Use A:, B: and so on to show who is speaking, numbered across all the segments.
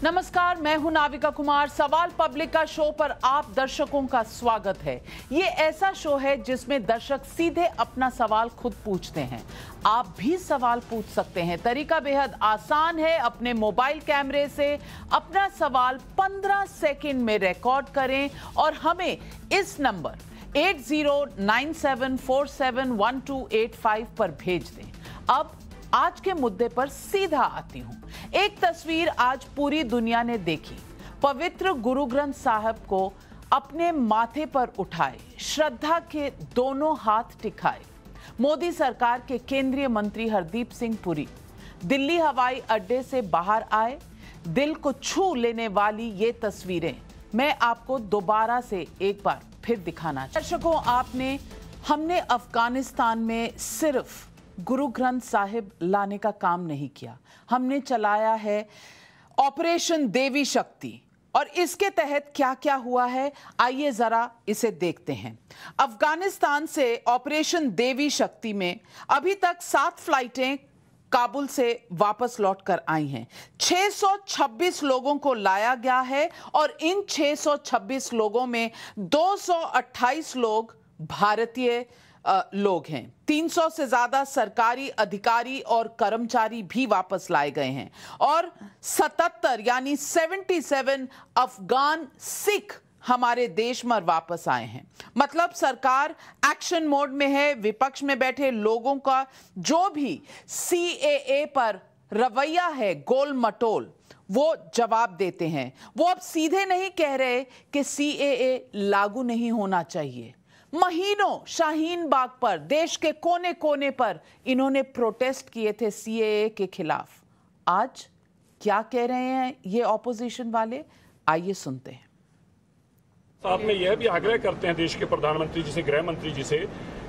A: नमस्कार, मैं हूं नाविका कुमार। सवाल पब्लिक का शो पर आप दर्शकों का स्वागत है। ये ऐसा शो है जिसमें दर्शक सीधे अपना सवाल खुद पूछते हैं। आप भी सवाल पूछ सकते हैं। तरीका बेहद आसान है। अपने मोबाइल कैमरे से अपना सवाल 15 सेकंड में रिकॉर्ड करें और हमें इस नंबर 8097471285 पर भेज दें। अब आज के मुद्दे पर सीधा आती हूं। एक तस्वीर आज पूरी दुनिया ने देखी। पवित्र गुरु ग्रंथ साहब को अपने माथे पर उठाए, श्रद्धा के दोनों हाथ टिकाए मोदी सरकार के केंद्रीय मंत्री हरदीप सिंह पुरी दिल्ली हवाई अड्डे से बाहर आए। दिल को छू लेने वाली ये तस्वीरें मैं आपको दोबारा से एक बार फिर दिखाना चाहूं। दर्शकों, हमने अफगानिस्तान में सिर्फ गुरु ग्रंथ साहिब लाने का काम नहीं किया। हमने चलाया है ऑपरेशन देवी शक्ति। और इसके तहत क्या क्या हुआ है, आइए जरा इसे देखते हैं। अफगानिस्तान से ऑपरेशन देवी शक्ति में अभी तक 7 फ्लाइटें काबुल से वापस लौटकर आई हैं। 626 लोगों को लाया गया है और इन 626 लोगों में 228 लोग भारतीय लोग हैं। 300 से ज्यादा सरकारी अधिकारी और कर्मचारी भी वापस लाए गए हैं और 77 यानी 77 अफगान सिख हमारे देश में वापस आए हैं। मतलब सरकार एक्शन मोड में है। विपक्ष में बैठे लोगों का जो भी CAA पर रवैया है गोल मटोल, वो जवाब देते हैं। वो अब सीधे नहीं कह रहे कि CAA लागू नहीं होना चाहिए। महीनों शाहीन बाग पर, देश के कोने कोने पर इन्होंने प्रोटेस्ट किए थे CAA के खिलाफ। आज क्या कह रहे हैं ये ऑपोजिशन वाले, आइए सुनते हैं।
B: साथ में यह भी आग्रह करते हैं देश के प्रधानमंत्री जी से, गृह मंत्री जी से,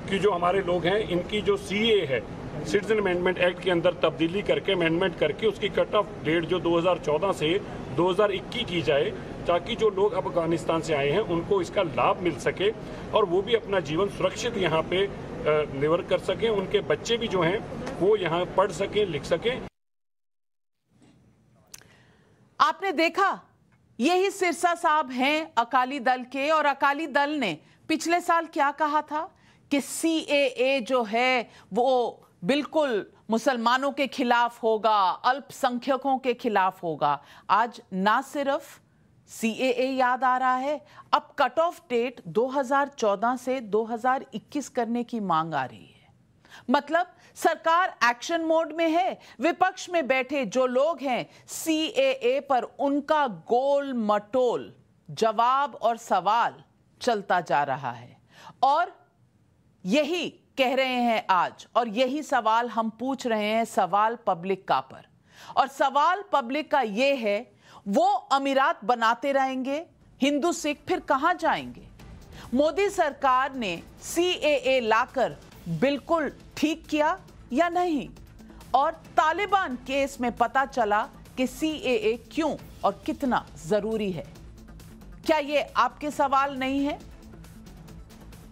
B: कि जो हमारे लोग हैं इनकी जो CAA है, सिटीजन अमेंडमेंट एक्ट के अंदर तब्दीली करके, अमेंडमेंट करके उसकी कट ऑफ डेट जो 2014 से 2021 की जाए, ताकि जो लोग अफगानिस्तान से आए हैं उनको इसका लाभ मिल सके और वो भी अपना जीवन सुरक्षित यहाँ पे निवर कर सकें। उनके बच्चे भी जो हैं वो यहाँ पढ़ सकें, लिख सकें।
A: आपने देखा, यही सिरसा साहब हैं अकाली दल के, और अकाली दल ने पिछले साल क्या कहा था कि CAA जो है वो बिल्कुल मुसलमानों के खिलाफ होगा, अल्पसंख्यकों के खिलाफ होगा। आज ना सिर्फ CAA याद आ रहा है, अब कट ऑफ डेट 2014 से 2021 करने की मांग आ रही है। मतलब सरकार एक्शन मोड में है। विपक्ष में बैठे जो लोग हैं CAA पर उनका गोल मटोल जवाब और सवाल चलता जा रहा है और यही कह रहे हैं आज, और यही सवाल हम पूछ रहे हैं सवाल पब्लिक का पर। और सवाल पब्लिक का यह है, वो अमीरात बनाते रहेंगे, हिंदू सिख फिर कहां जाएंगे? मोदी सरकार ने CAA लाकर बिल्कुल ठीक किया या नहीं? और तालिबान केस में पता चला कि CAA क्यों और कितना जरूरी है। क्या ये आपके सवाल नहीं है?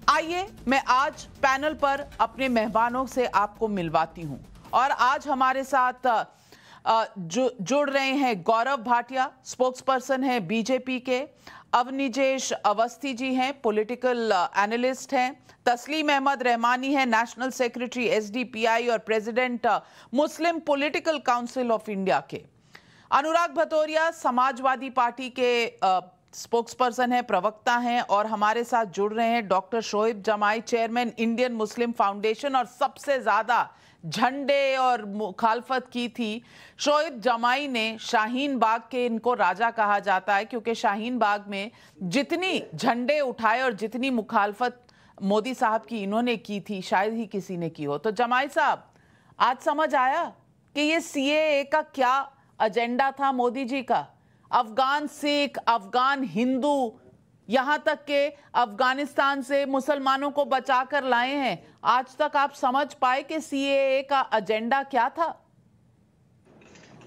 A: आइए मैं आज पैनल पर अपने मेहमानों से आपको मिलवाती हूं। और आज हमारे साथ जुड़ रहे हैं गौरव भाटिया, स्पोक्सपर्सन है BJP के। अवनिजेश अवस्थी जी हैं, पॉलिटिकल एनालिस्ट हैं। तस्लीम अहमद रहमानी है, नेशनल सेक्रेटरी SDPI और president Muslim political council of India के। अनुराग भदौरिया समाजवादी पार्टी के स्पोक्सपर्सन है, प्रवक्ता हैं। और हमारे साथ जुड़ रहे हैं डॉक्टर शोएब जमाई, चेयरमैन इंडियन मुस्लिम फाउंडेशन, और सबसे ज्यादा झंडे और मुखालफत की थी शोएब जमाई ने शाहीन बाग के। इनको राजा कहा जाता है क्योंकि शाहीन बाग में जितनी झंडे उठाए और जितनी मुखालफत मोदी साहब की इन्होंने की थी, शायद ही किसी ने की हो। तो जमाई साहब, आज समझ आया कि ये CAA का क्या एजेंडा था मोदी जी का? अफगान सिख, अफगान हिंदू, यहां तक के अफगानिस्तान से मुसलमानों को बचाकर लाए हैं। आज तक आप समझ पाए कि CAA का एजेंडा क्या था?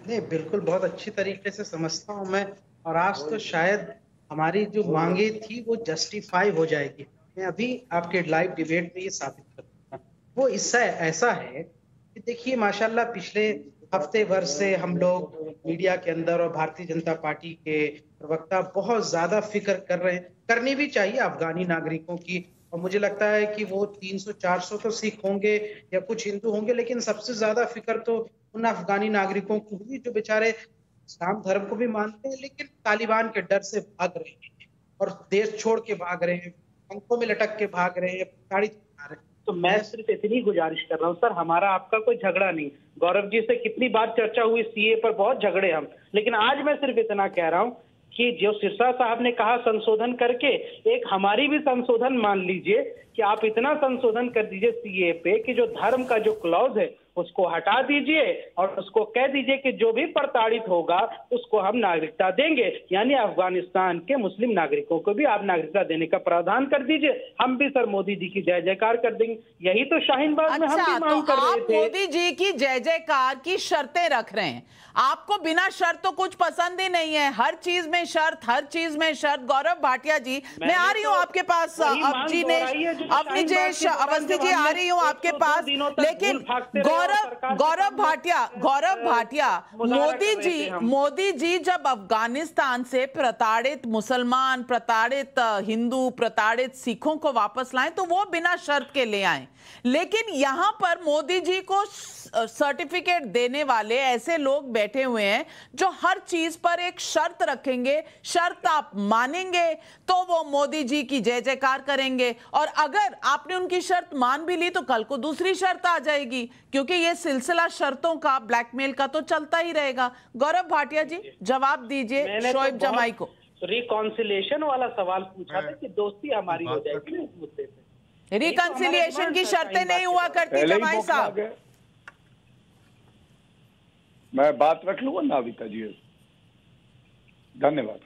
C: नहीं, बिल्कुल बहुत अच्छी तरीके से समझता हूं मैं। और आज तो शायद हमारी जो मांगे थी वो जस्टिफाई हो जाएगी। मैं अभी आपके लाइव डिबेट में ये साबित करूंगा। वो इससे ऐसा है कि देखिए, माशाल्लाह पिछले हफ्ते भर से हम लोग मीडिया के अंदर और भारतीय जनता पार्टी के प्रवक्ता बहुत ज्यादा फिक्र कर रहे हैं, करनी भी चाहिए अफगानी नागरिकों की। और मुझे लगता है कि वो 300-400 तो सिख होंगे या कुछ हिंदू होंगे, लेकिन सबसे ज्यादा फिक्र तो उन अफगानी नागरिकों को हुई जो बेचारे इस्लाम धर्म को भी मानते हैं लेकिन तालिबान के डर से भाग रहे हैं और देश छोड़ के भाग रहे हैं, पंखों में लटक के भाग रहे हैं, प्रताड़ित हो रहे हैं।
D: तो मैं सिर्फ इतनी गुजारिश कर रहा हूँ सर, हमारा आपका कोई झगड़ा नहीं। गौरव जी से कितनी बार चर्चा हुई सीए पर, बहुत झगड़े हम, लेकिन आज मैं सिर्फ इतना कह रहा हूँ कि जो सिरसा साहब ने कहा संशोधन करके, एक हमारी भी संशोधन मान लीजिए कि आप इतना संशोधन कर दीजिए सीए पे कि जो धर्म का जो क्लॉज है उसको हटा दीजिए और उसको कह दीजिए कि जो भी प्रताड़ित होगा उसको हम नागरिकता देंगे, यानी अफगानिस्तान के मुस्लिम नागरिकों को भी आप नागरिकता देने का प्रावधान कर दीजिए। हम भी सर मोदी जी की जय जयकार कर देंगे। यही तो शाहीन बाग में हम भी मांग कर रहे थे।
A: मोदी जी की जय जयकार की शर्तें रख रहे हैं, आपको बिना शर्त तो कुछ पसंद ही नहीं है, हर चीज में शर्त, हर चीज में शर्त। गौरव भाटिया जी, मैं आ रही हूँ आपके पास, अवस्थी जी आ रही हूँ आपके पास, लेकिन गौरव भाटिया, मोदी जी जब अफगानिस्तान से प्रताड़ित मुसलमान, प्रताड़ित हिंदू, प्रताड़ित सिखों को वापस लाएं तो वो बिना शर्त के ले आए, लेकिन यहां पर मोदी जी को सर्टिफिकेट देने वाले ऐसे लोग बैठे हुए हैं जो हर चीज पर एक शर्त रखेंगे, शर्त आप मानेंगे तो वो मोदी जी की जय जयकार करेंगे, और अगर आपने उनकी शर्त मान भी ली तो कल को दूसरी शर्त आ जाएगी, क्योंकि ये सिलसिला शर्तों का, ब्लैकमेल का तो चलता ही रहेगा। गौरव भाटिया जी, जवाब दीजिए शोएब जमाई को।
D: रिकॉन्सिलिएशन वाला सवाल पूछा था कि दोस्ती हमारी हो जाएगी इस मुद्दे पे।
A: रिकॉन्सिलिएशन की शर्तें नहीं हुआ करती जमाई साहब।
E: मैं बात रख लूंगा नाविका जी, धन्यवाद।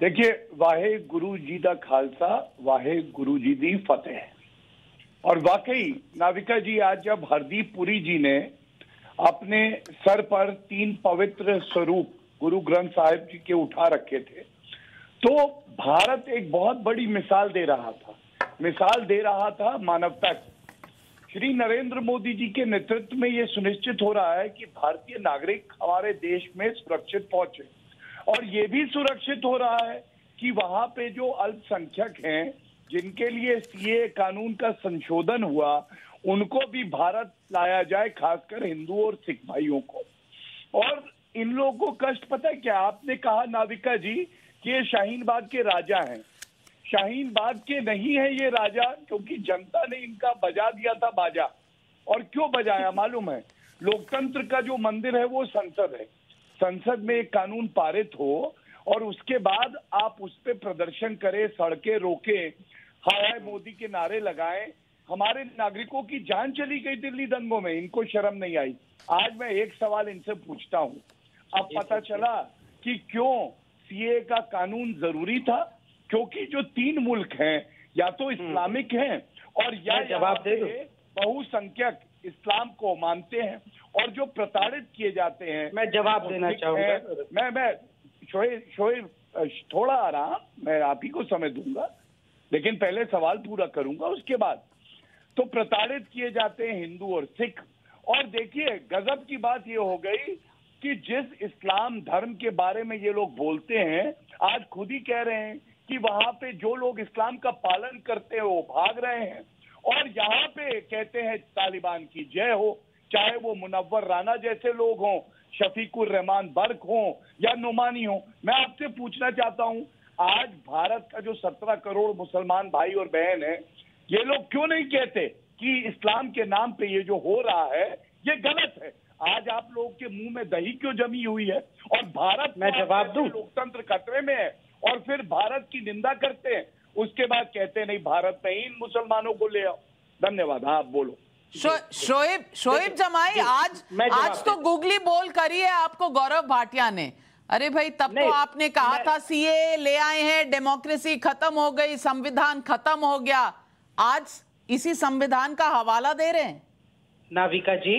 E: देखिए, वाहे गुरु जी दा खालसा, वाहे गुरु जी दी फतेह। और वाकई नाविका जी, आज जब हरदीप पुरी जी ने अपने सर पर 3 पवित्र स्वरूप गुरु ग्रंथ साहिब जी के उठा रखे थे, तो भारत एक बहुत बड़ी मिसाल दे रहा था मानवता की। श्री नरेंद्र मोदी जी के नेतृत्व में ये सुनिश्चित हो रहा है कि भारतीय नागरिक हमारे देश में सुरक्षित पहुंचे, और ये भी सुरक्षित हो रहा है कि वहां पे जो अल्पसंख्यक हैं जिनके लिए सीए कानून का संशोधन हुआ, उनको भी भारत लाया जाए, खासकर हिंदू और सिख भाइयों को। और इन लोगों को कष्ट पता है क्या? आपने कहा नाविका जी कि ये शाहीन बाग के राजा हैं। शाहीन बाग के नहीं है ये राजा, क्योंकि जनता ने इनका बजा दिया था बाजा। और क्यों बजाया मालूम है? लोकतंत्र का जो मंदिर है वो संसद है। संसद में एक कानून पारित हो और उसके बाद आप उस पर प्रदर्शन करें, सड़कें रोके, हाय हाय मोदी के नारे लगाएं। हमारे नागरिकों की जान चली गई दिल्ली दंगों में, इनको शर्म नहीं आई। आज मैं एक सवाल इनसे पूछता हूं, अब पता चला कि क्यों सीए का कानून जरूरी था? क्योंकि जो 3 मुल्क हैं, या तो इस्लामिक हैं और या जवाब दे बहुसंख्यक इस्लाम को मानते हैं, और जो प्रताड़ित किए जाते हैं।
D: मैं जवाब देना चाहूंगा।
E: मैं शोएब थोड़ा आराम, मैं आप ही को समय दूंगा, लेकिन पहले सवाल पूरा करूंगा उसके बाद। तो प्रताड़ित किए जाते हैं हिंदू और सिख। और देखिए, गजब की बात ये हो गई कि जिस इस्लाम धर्म के बारे में ये लोग बोलते हैं, आज खुद ही कह रहे हैं कि वहां पे जो लोग इस्लाम का पालन करते हैं वो भाग रहे हैं, और यहाँ पे कहते हैं तालिबान की जय हो, चाहे वो मुनव्वर राना जैसे लोग हों, शफीकुर रहमान बर्क हों या नुमानी हो। मैं आपसे पूछना चाहता हूं, आज भारत का जो 17 करोड़ मुसलमान भाई और बहन है, ये लोग क्यों नहीं कहते कि इस्लाम के नाम पे ये जो हो रहा है ये गलत है? आज आप लोगों के मुंह में दही क्यों जमी हुई है? और भारत
D: मैं जवाब दूं,
E: लोकतंत्र खतरे में है, और फिर भारत की निंदा करते हैं, उसके बाद कहते नहीं भारत में इन मुसलमानों को ले आओ। धन्यवाद। हाँ, आप बोलो।
A: शोएब जमाई, आज तो गूगली बोल करी है आपको गौरव भाटिया ने। अरे भाई, तब तो आपने कहा था सीए ले आए हैं, डेमोक्रेसी खत्म हो गई, संविधान खत्म हो गया। आज इसी संविधान का हवाला दे रहे हैं।
D: नाविका जी,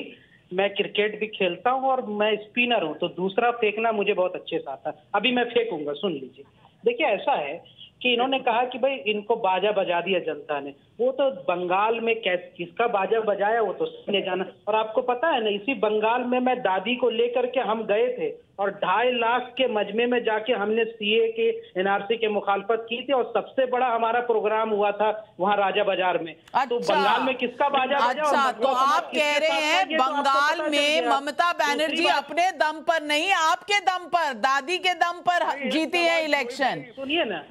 D: मैं क्रिकेट भी खेलता हूं और मैं स्पिनर हूं, तो दूसरा फेंकना मुझे बहुत अच्छे से आता है। अभी मैं फेंकूंगा, सुन लीजिए। देखिए, ऐसा है कि इन्होंने कहा कि भाई इनको बाजा बजा दिया जनता ने। वो तो बंगाल में किसका बाजा बजाया वो तो सबने जाना। और आपको पता है ना, इसी बंगाल में मैं दादी को लेकर के हम गए थे और 2.5 लाख के मजमे में जाके हमने सीए के एनआरसी के मुखालफत की थी और सबसे बड़ा हमारा प्रोग्राम हुआ था वहां राजा बाजार में। तो बंगाल में किसका बाजा बजा?
A: अच्छा, तो आप कह रहे हैं बंगाल में ममता बनर्जी अपने दम पर नहीं, आपके दम पर, दादी के दम पर जीती है इलेक्शन।
D: सुनिए ना,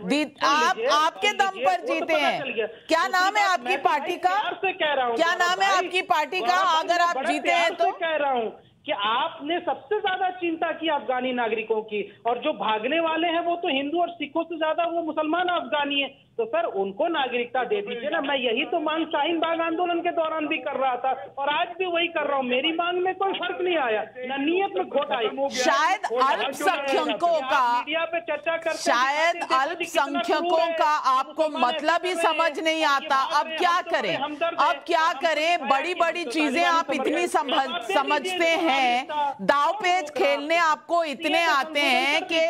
A: आप आपके दम पर जीते हैं। क्या नाम है आपकी पार्टी का? क्या नाम है आपकी पार्टी का? अगर आप जीते हैं तो
D: कह रहा हूँ कि आपने सबसे ज्यादा चिंता की अफगानी नागरिकों की, और जो भागने वाले हैं वो तो हिंदू और सिखों से ज्यादा वो मुसलमान अफगानी है। तो सर उनको नागरिकता दे दीजिए ना। मैं यही तो मांग शाहीन बाग आंदोलन के दौरान भी कर रहा था और आज भी वही कर रहा हूँ। मेरी मांग में कोई फर्क नहीं आया, ना नीयत में खोट आई।
A: शायद अल्पसंख्यकों का,
D: चर्चा कर,
A: शायद अल्पसंख्यकों का आपको मतलब ही समझ नहीं आता। अब क्या करें, अब क्या करें? बड़ी बड़ी चीजें आप इतनी समझते हैं, दाव पेच खेलने आपको इतने आते हैं कि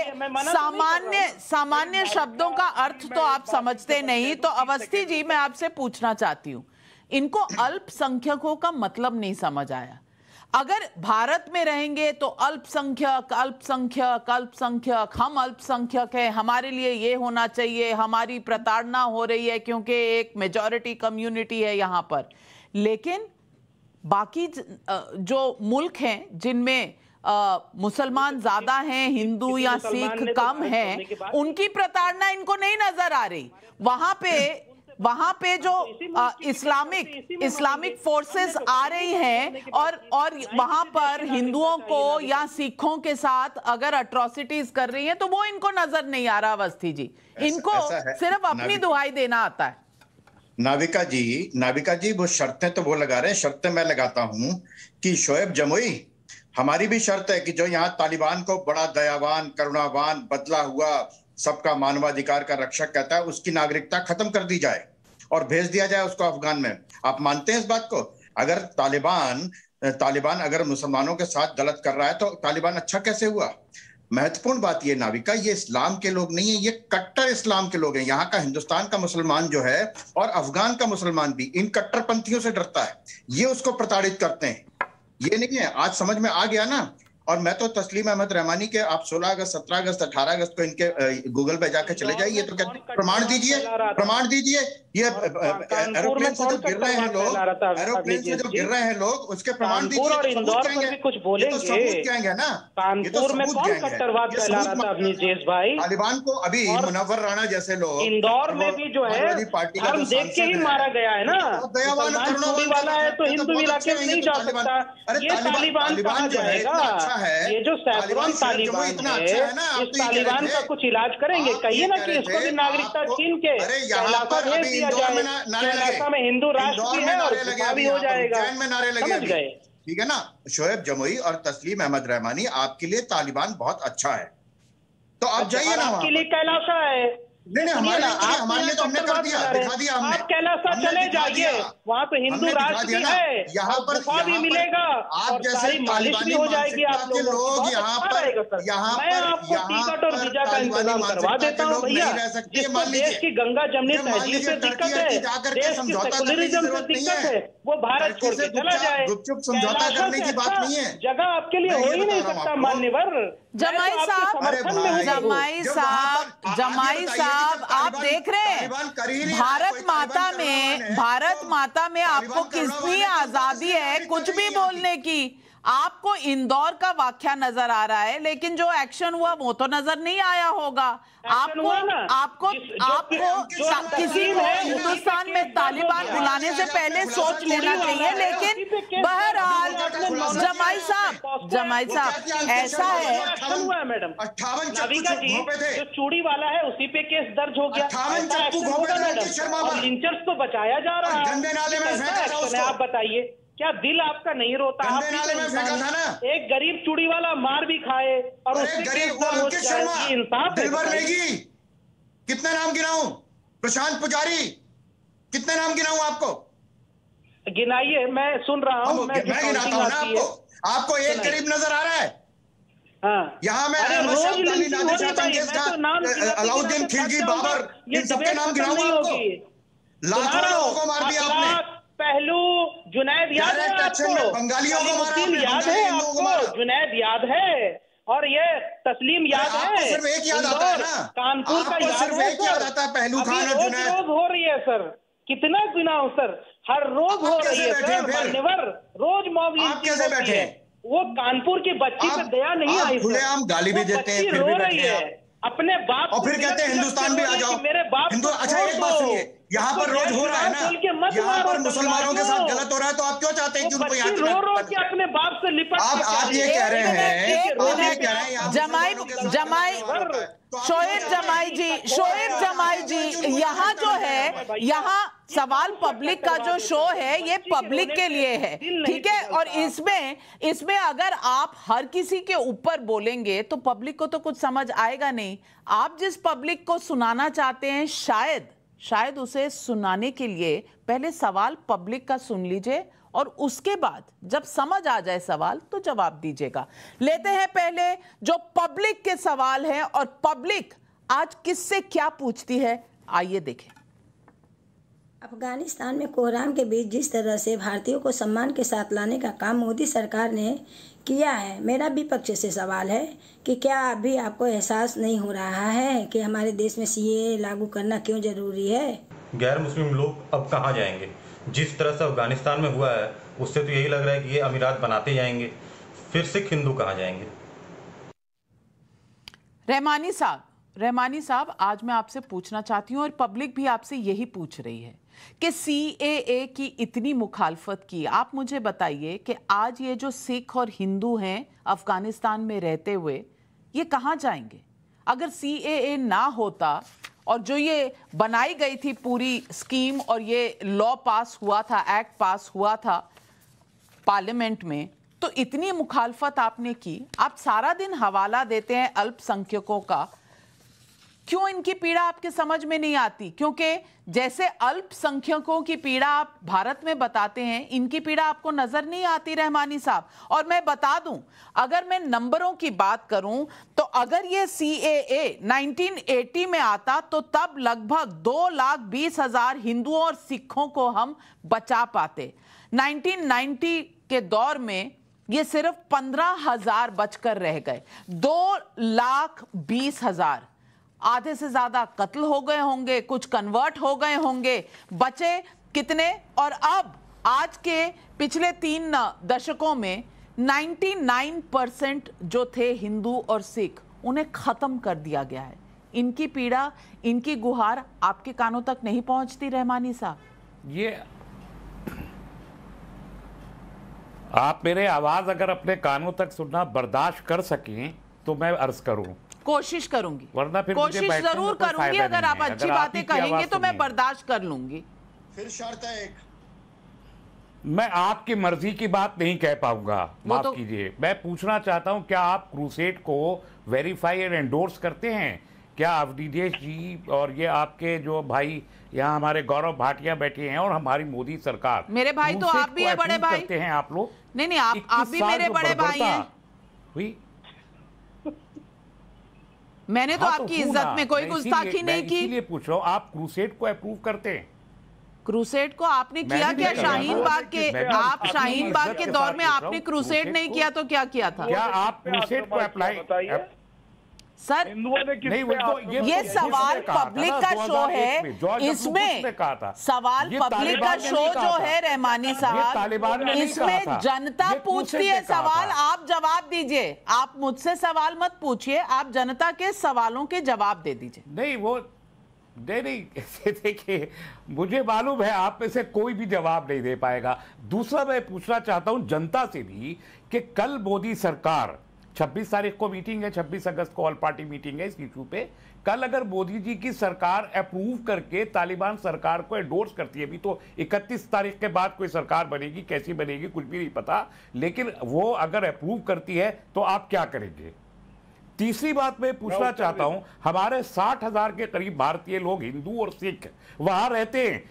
A: सामान्य शब्दों का अर्थ तो आप समझते नहीं। तो अवस्थी जी, मैं आपसे पूछना चाहती हूं, इनको अल्पसंख्यकों का मतलब नहीं समझ आया। अगर भारत में रहेंगे तो अल्पसंख्यक अल्पसंख्यक अल्पसंख्यक, हम अल्पसंख्यक हैं, हमारे लिए ये होना चाहिए, हमारी प्रताड़ना हो रही है क्योंकि एक मेजॉरिटी कम्युनिटी है यहां पर। लेकिन बाकी जो मुल्क हैं जिनमें मुसलमान ज्यादा हैं, हिंदू या सिख कम हैं, उनकी प्रताड़ना इनको नहीं नजर आ रही। वहां पे जो इस्लामिक फोर्सेस आ रही हैं और वहां पर हिंदुओं को या सिखों के साथ अगर अट्रॉसिटीज कर रही हैं तो वो इनको नजर नहीं आ रहा। अवस्थी जी, इनको सिर्फ अपनी दुहाई देना आता है।
F: नाविका जी वो शर्तें तो वो लगा रहे हैं, शर्तें मैं लगाता हूं कि शोएब जमुई, हमारी भी शर्त है कि जो यहाँ तालिबान को बड़ा दयावान, करुणावान, बदला हुआ, सबका मानवाधिकार का रक्षक कहता है, उसकी नागरिकता खत्म कर दी जाए और भेज दिया जाए उसको अफगान में। आप मानते हैं इस बात को? अगर तालिबान अगर मुसलमानों के साथ गलत कर रहा है तो तालिबान अच्छा कैसे हुआ? महत्वपूर्ण बात ये नाविका, ये इस्लाम के लोग नहीं है, ये कट्टर इस्लाम के लोग हैं। यहाँ का हिंदुस्तान का मुसलमान जो है और अफगान का मुसलमान भी इन कट्टरपंथियों से डरता है, ये उसको प्रताड़ित करते हैं। ये नहीं है, आज समझ में आ गया ना। और मैं तो तस्लीम अहमद रहमानी के, आप 16 अगस्त 17 अगस्त 18 अगस्त को इनके गूगल पे जाके चले जाइए तो कहते हैं प्रमाण दीजिए ये एरोप्लेन से जो गिर रहे हैं लोग, उसके प्रमाण दीजिए।
D: कुछ बोलेंगे
F: ना,
D: कानपुर में कौन कट्टरवाद फैला रहा था अवनीश भाई?
F: तालिबान को अभी मुनव्वर राणा जैसे लोग,
D: इंदौर में भी जो है हम देख के ही मारा गया है ना। वाला है तो हिंदू इलाके में नहीं जा सकता। ये तालिबान कहाँ जाएगा? ये जो सैकड़ों तालिबान है, इस तालिबान का कुछ इलाज करेंगे? कहिए ना कि इसको भी नागरिकता छीन के कैलासा भेज दिया जाए। कैलासा में हिंदू राष्ट्र भी है और भी हो जाएगा। समझ गए?
F: ठीक है ना। शोएब जमुई और तस्लीम अहमद रहमानी, आपके लिए तालिबान बहुत अच्छा है तो आप जाइए ना।
D: आपके लिए कैलासा है?
F: नहीं, हमारे लिए तो हमने कर दिया, दिखा दिया हमने।
D: आप कैलासा चले जाइए, वहाँ पे हिंदू राष्ट्र भी है,
F: यहाँ पर
D: भी मिलेगा और सारी मालिश भी हो जाएगी। आप लोग यहाँ पर मैं आपको टिकट और वीजा का इंतजाम करवा देता हूँ भैया। जिसको देश की गंगा जमनी तहजीब से दिक्कत है, देश की सेकुलरिज्म से दिक्कत है, वो भारत छोड़ के चला जाए।
F: गुपचुप समझौता करने की बात नहीं है,
D: जगह आपके लिए हो ही नहीं सकता मान्यवर।
A: जमाई साहब, आप देख रहे हैं भारत माता में आपको कितनी आजादी है कुछ भी बोलने की। आपको इंदौर का वाकया नजर आ रहा है, लेकिन जो एक्शन हुआ वो तो नजर नहीं आया होगा आपको किसी को हिंदुस्तान में तालिबान बुलाने से पहले सोच लेना चाहिए। लेकिन बहरहाल जमाई साहब ऐसा है,
D: मैडम 58 जो चूड़ी वाला है उसी पे केस दर्ज हो गया। लिंचर्स तो बचाया जा रहा है, आप बताइए क्या दिल आपका नहीं रोता? आप एक गरीब चूड़ी वाला मार भी खाए और उसके इंसाफ
F: है। कितने नाम गिनाऊं? प्रशांत पुजारी, कितने नाम गिनाऊं आपको?
D: गिनाइए, मैं सुन रहा हूँ।
F: मैं गिनाता हूं ना आपको एक गरीब नजर आ रहा है?
D: हाँ।
F: यहाँ मैं
D: अरे
F: अहमद
D: रोज
F: शाह अब्दाली,
D: लिंचिंग हो
F: नादिर
D: रही
F: शाह,
D: है भाई,
F: चंगेज
D: मैं तो नाम
F: खान, अलाउद्दीन खिलजी, बाबर,
D: ये
F: इन सबके
D: डिबेट
F: नाम
D: खत्म
F: गिनाऊं
D: नहीं
F: आपको?
D: होगी।
F: लाखों लोगों को मार दिया आपने।
D: पहलू जुनैद याद है
F: डायरेक्ट एक्शन
D: आपको?
F: में बंगालियों को मारा
D: सलीमुद्दीन
F: आपने,
D: याद
F: बंगाली
D: है
F: हिंदुओं को
D: आपको?
F: मारा।
D: जुनैद याद है, और ये तस्लीम याद है।
F: आपको सिर्फ एक याद आता है ना,
D: कानपुर का
F: आपको
D: याद
F: सिर्फ
D: है
F: एक याद
D: सर।
F: आता है, पहलू
D: अभी
F: खान और
D: रोज
F: जुनैद।
D: रोज हो रही है सर, कितना गिनाऊं सर, हर रोज
F: आप
D: हो
F: कैसे
D: रही है
F: बैठे हैं
D: सर,
F: फिर?
D: मान्यवर रोज मॉब
F: आप
D: लिंचिंग
F: कैसे
D: होती
F: बैठे
D: है।
F: हैं?
D: वो कानपुर की बच्ची पे दया नहीं आई
F: आप खुलेआम गाली भी
D: वो
F: देते हैं,
D: बच्ची
F: फिर
D: रो
F: भी
D: रही
F: बैठे हैं
D: है अपने बाप
F: और
D: से
F: फिर कहते हैं
D: तिलक
F: हिंदुस्तान
D: तिलक
F: भी
D: के
F: आ
D: रो रही है
F: जाओ।
D: कि मेरे बाप
F: हिंदू,
D: को
F: अच्छा
D: छोड़
F: एक बात
D: दो।
F: सुनिए, यहाँ
D: उसको
F: पर रोज
D: जय
F: हो रहा है
D: श्री
F: ना,
D: राम बोल के मत
F: यहाँ
D: मारो
F: पर मुसलमानों के साथ
D: दंगाइयों।
F: गलत हो रहा है, तो आप क्यों चाहते हैं कि
D: वो
F: उनको
D: बच्ची
F: यहाँ
D: रो रो के अपने बाप से लिपट
F: आप
D: के
F: ये कह रहे हैं,
A: एक
F: आप ये
A: मिनट,
F: कह रहे हैं यहाँ
A: जमाई
F: मुसलमानों के साथ गलत
A: जमाई
F: व्यवहार होता है, तो आप
A: शोएब
F: क्यों चाहते हैं?
A: जमाई जी, शोएब जमाई जी, यहाँ जो है, यहाँ सवाल पब्लिक का जो शो है ये पब्लिक के लिए है, ठीक है। और इसमें अगर आप हर किसी के ऊपर बोलेंगे तो पब्लिक को तो कुछ समझ आएगा नहीं। आप जिस पब्लिक को सुनाना चाहते हैं, शायद उसे सुनाने के लिए पहले सवाल पब्लिक का सुन लीजिए और उसके बाद जब समझ आ जाए सवाल तो जवाब दीजिएगा। लेते हैं पहले जो पब्लिक के सवाल हैं और पब्लिक आज किससे क्या पूछती है, आइए देखें।
G: अफगानिस्तान में कोहराम के बीच जिस तरह से भारतीयों को सम्मान के साथ लाने का काम मोदी सरकार ने किया है, मेरा विपक्ष से सवाल है कि क्या अभी आपको एहसास नहीं हो रहा है कि हमारे देश में सीएए लागू करना क्यों जरूरी है?
H: गैर मुस्लिम लोग अब कहाँ जाएंगे? जिस तरह से अफगानिस्तान में हुआ है उससे तो यही लग रहा है कि ये अमीरात बनाते जाएंगे, फिर सिख हिंदू कहाँ जाएंगे?
A: रहमानी साहब, आज मैं आपसे पूछना चाहती हूँ और पब्लिक भी आपसे यही पूछ रही है कि सीएए की इतनी मुखालफत की, आप मुझे बताइए कि आज ये जो सिख और हिंदू हैं अफगानिस्तान में रहते हुए, ये कहाँ जाएंगे? अगर सीएए ना होता और जो ये बनाई गई थी पूरी स्कीम और ये लॉ पास हुआ था, एक्ट पास हुआ था पार्लियामेंट में, तो इतनी मुखालफत आपने की। आप सारा दिन हवाला देते हैं अल्पसंख्यकों का, क्यों इनकी पीड़ा आपके समझ में नहीं आती? क्योंकि जैसे अल्पसंख्यकों की पीड़ा आप भारत में बताते हैं, इनकी पीड़ा आपको नजर नहीं आती रहमानी साहब। और मैं बता दूं, अगर मैं नंबरों की बात करूं तो अगर ये सीएए 1980 में आता तो तब लगभग 2,20,000 हिंदुओं और सिखों को हम बचा पाते। 1990 के दौर में ये सिर्फ 15,000 बचकर रह गए। 2,20,000, आधे से ज्यादा कत्ल हो गए होंगे, कुछ कन्वर्ट हो गए होंगे, बचे कितने? और अब आज के पिछले 3 दशकों में 99% जो थे हिंदू और सिख, उन्हें खत्म कर दिया गया है। इनकी पीड़ा, इनकी गुहार आपके कानों तक नहीं पहुंचती रहमानी साहब?
I: ये आप मेरे आवाज अगर अपने कानों तक सुनना बर्दाश्त कर सकें तो मैं अर्ज करूं,
A: कोशिश करूंगी,
I: वरना फिर
A: कोशिश जरूर करूंगी। अगर आप अच्छी बातें कहेंगे तो मैं बर्दाश्त कर लूंगी।
F: फिर शर्त है एक,
I: मैं आपकी मर्जी की बात नहीं कह पाऊंगा, माफ कीजिए। मैं पूछना चाहता हूं, क्या आप क्रूसेड को वेरीफाई एंड एंडोर्स करते हैं? क्या अवधेश जी और ये आपके जो भाई यहाँ हमारे गौरव भाटिया बैठे हैं और हमारी मोदी सरकार,
A: मेरे भाई तो आप भी है बड़े भाई
I: करते हैं आप लोग?
A: नहीं, आप भी मेरे बड़े भाई हैं।
I: हुई,
A: मैंने तो आपकी इज्जत में कोई गुस्ताखी नहीं की।
I: इसीलिए पूछ रहा हूँ, आप क्रूसेड को अप्रूव करते हैं?
A: क्रूसेड को आपने किया क्या? शाहीन बाग के, आप शाहीन बाग के दौर में आपने क्रूसेड नहीं किया तो क्या किया था?
I: क्या आप क्रूसेड को अप्लाई?
A: सर
I: नहीं,
A: ये सवाल पब्लिक का शो है, इसमें सवाल पब्लिक का शो जो है रहमानी साहब, इसमें जनता पूछती है सवाल, आप जवाब दीजिए। आप मुझसे सवाल मत पूछिए, आप जनता के सवालों के जवाब दे दीजिए।
I: नहीं, वो नहीं, देखिए मुझे मालूम है आप में से कोई भी जवाब नहीं दे पाएगा। दूसरा मैं पूछना चाहता हूं जनता से भी कि कल मोदी सरकार, 26 तारीख को मीटिंग है, 26 अगस्त को ऑल पार्टी मीटिंग है इस इशू पे, कल अगर मोदी जी की सरकार अप्रूव करके तालिबान सरकार को एंडोर्स करती है, अभी तो 31 तारीख के बाद कोई सरकार बनेगी, कैसी बनेगी कुछ भी नहीं पता, लेकिन वो अगर अप्रूव करती है तो आप क्या करेंगे? तीसरी बात मैं पूछना चाहता हूं, हमारे 60,000 के करीब भारतीय लोग हिंदू और सिख वहां रहते